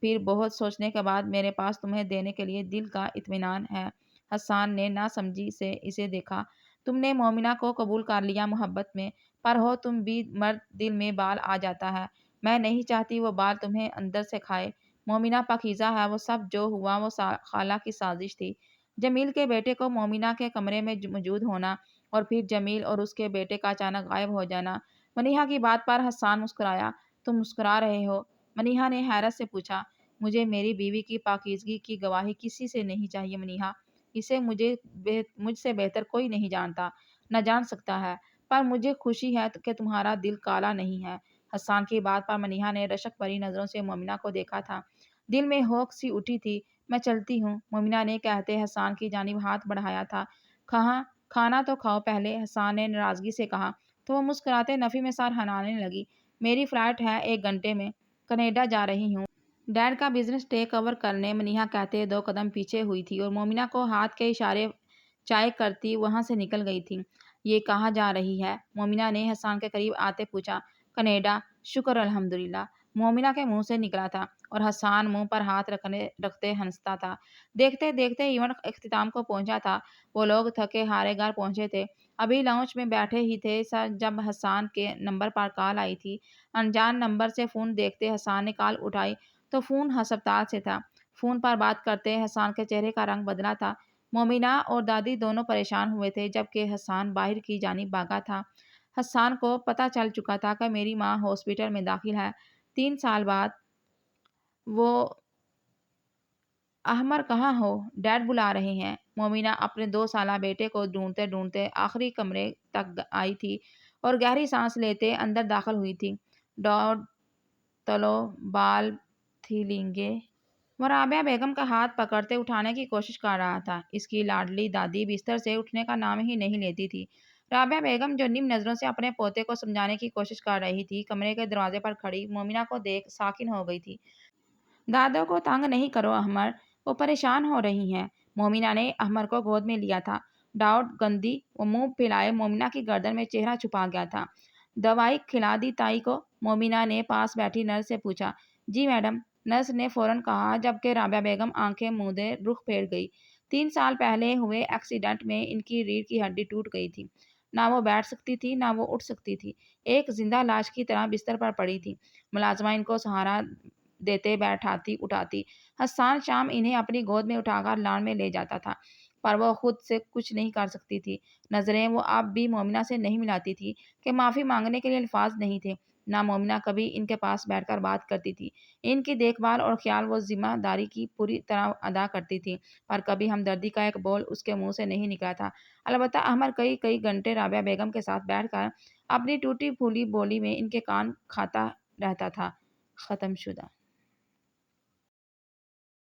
S1: پھر بہت سوچنے کے بعد میرے پاس تمہیں دینے کے لیے دل کا اطمینان ہے۔ حسان نے ناسمجھی سے اسے دیکھا۔ تم نے مومنہ کو قبول کر لیا محبت میں، پر ہو تم بھی مرد دل میں بال آ جاتا ہے۔ میں نہیں چاہتی وہ بال تمہیں اندر سے کھائے۔ مومنہ پاکیزہ ہے، وہ سب جو ہوا وہ خالہ کی سازش تھی۔ جمیل کے بیٹے کو مومنہ کے کمرے میں موجود ہونا اور پھر جمیل اور اس کے بیٹے کا اچانک غائب ہو جانا۔ منیہا کی بات پر حسان مسکرایا۔ تم مسکرا رہے ہو؟ منیہا نے حیرت سے پوچھا۔ مجھے میری بیوی کی پاکیزگی کی گواہی کسی سے نہیں چاہیے منیہا، اسے مجھ سے بہتر کوئی نہیں جانتا، نہ جان سکتا ہے، پر مجھے خوشی ہے کہ تمہارا دل کالا نہیں ہے۔ حسان کی بات پر منیہا نے رشک بھری نظروں سے مومنہ کو دیکھا تھا۔ دل میں ہوک سی اٹھی تھی۔ میں چلتی ہوں، مومنہ نے کہتے حسان کی جانب ہاتھ بڑھایا تھا۔ کہاں؟ کھانا تو کھاؤ پہلے، حسان نے ناراضگی سے کہا تو وہ مسکراتے نفی میں سر ہلانے لگی۔ میری فلائٹ ہے 1 گھنٹے میں، کینیڈا جا رہی ہوں۔ ڈیڈ کا بزنس ٹیک اوور کرنے، منیہا کہتے 2 قدم پیچھے ہوئی تھی اور مومنہ کو ہاتھ کے اشارے چائے کرتی وہاں سے نکل گئی تھی۔ یہ کہاں جا رہی ہے؟ مومنہ نے حسان کے قریب آتے پوچھا۔ کینیڈا، شکر الحمدللہ، مومنہ کے منہ سے نکلا تھا اور حسان منہ پر ہاتھ رکھتے ہنستا تھا۔ دیکھتے دیکھتے ایونٹ اختتام کو پہنچا تھا۔ وہ لوگ تھکے ہارے گھر پہنچے تھے۔ ابھی لاؤنج میں بیٹھے ہی تھے جب حسان کے نمبر پر کال آئی تھی۔ انجان نمبر سے فون دیکھتے حسان نے کال اٹھائی تو فون ہسپتال سے تھا۔ فون پر بات کرتے حسان کے چہرے کا رنگ بدلا تھا۔ مومنہ اور دادی دونوں پریشان ہوئے تھے جبکہ حسان باہر کی جانب بھاگا تھا۔ حسان کو پتہ چل چکا تھا کہ میری ماں ہاسپٹل میں داخل ہے۔ 3 سال بعد۔ وہ احمر کہاں ہو؟ ڈیڈ بلا رہے ہیں۔ مومنہ اپنے 2 سالہ بیٹے کو ڈھونڈتے ڈھونڈتے آخری کمرے تک آئی تھی اور گہری سانس لیتے اندر داخل ہوئی تھی۔ ڈاڈ تلو بال تھی لیں گے۔ وہ رابعہ بیگم کا ہاتھ پکڑتے اٹھانے کی کوشش کر رہا تھا۔ اس کی لاڈلی دادی بستر سے اٹھنے کا نام ہی نہیں لیتی تھی۔ رابعہ بیگم جو نم نظروں سے اپنے پوتے کو سمجھانے کی کوشش کر رہی تھی، کمرے کے دروازے پر کھڑی مومنہ کو دیکھ ساکن ہو گئی تھی۔ دادو کو تنگ نہیں کرو احمر، وہ پریشان ہو رہی ہیں۔ مومنہ نے احمر کو گود میں لیا تھا۔ ڈاڈ گندی، وہ منہ پھیلائے مومنہ کی گردن میں چہرہ چھپا گیا تھا۔ دوائی کھلا دی تائی کو؟ مومنہ نے پاس بیٹھی نرس سے پوچھا۔ جی میڈم، نرس نے فوراً کہا جبکہ رابعہ بیگم آنکھیں موندے رخ پھیر گئی۔ 3 سال پہلے ہوئے ایکسیڈنٹ میں ان کی ریڑھ کی ہڈی ٹوٹ گئی تھی۔ نہ وہ بیٹھ سکتی تھی نہ وہ اٹھ سکتی تھی، ایک زندہ لاش کی طرح بستر پر پڑی تھی۔ ملازمہ ان کو سہارا دیتے بیٹھاتی اٹھاتی۔ حسان شام انہیں اپنی گود میں اٹھا کر لان میں لے جاتا تھا، پر وہ خود سے کچھ نہیں کر سکتی تھی۔ نظریں وہ اب بھی مومنہ سے نہیں ملاتی تھی کہ معافی مانگنے کے لیے الفاظ نہیں تھے۔ نہ مومنہ کبھی ان کے پاس بیٹھ کر بات کرتی تھی۔ ان کی دیکھ بھال اور خیال وہ ذمہ داری کی پوری طرح ادا کرتی تھی، پر کبھی ہمدردی کا ایک بول اس کے منہ سے نہیں نکلا تھا۔ البتہ احمر کئی گھنٹے رابعہ بیگم کے ساتھ بیٹھ کر اپنی ٹوٹی پھولی بولی میں ان کے کان کھاتا رہتا تھا۔ ختم شدہ۔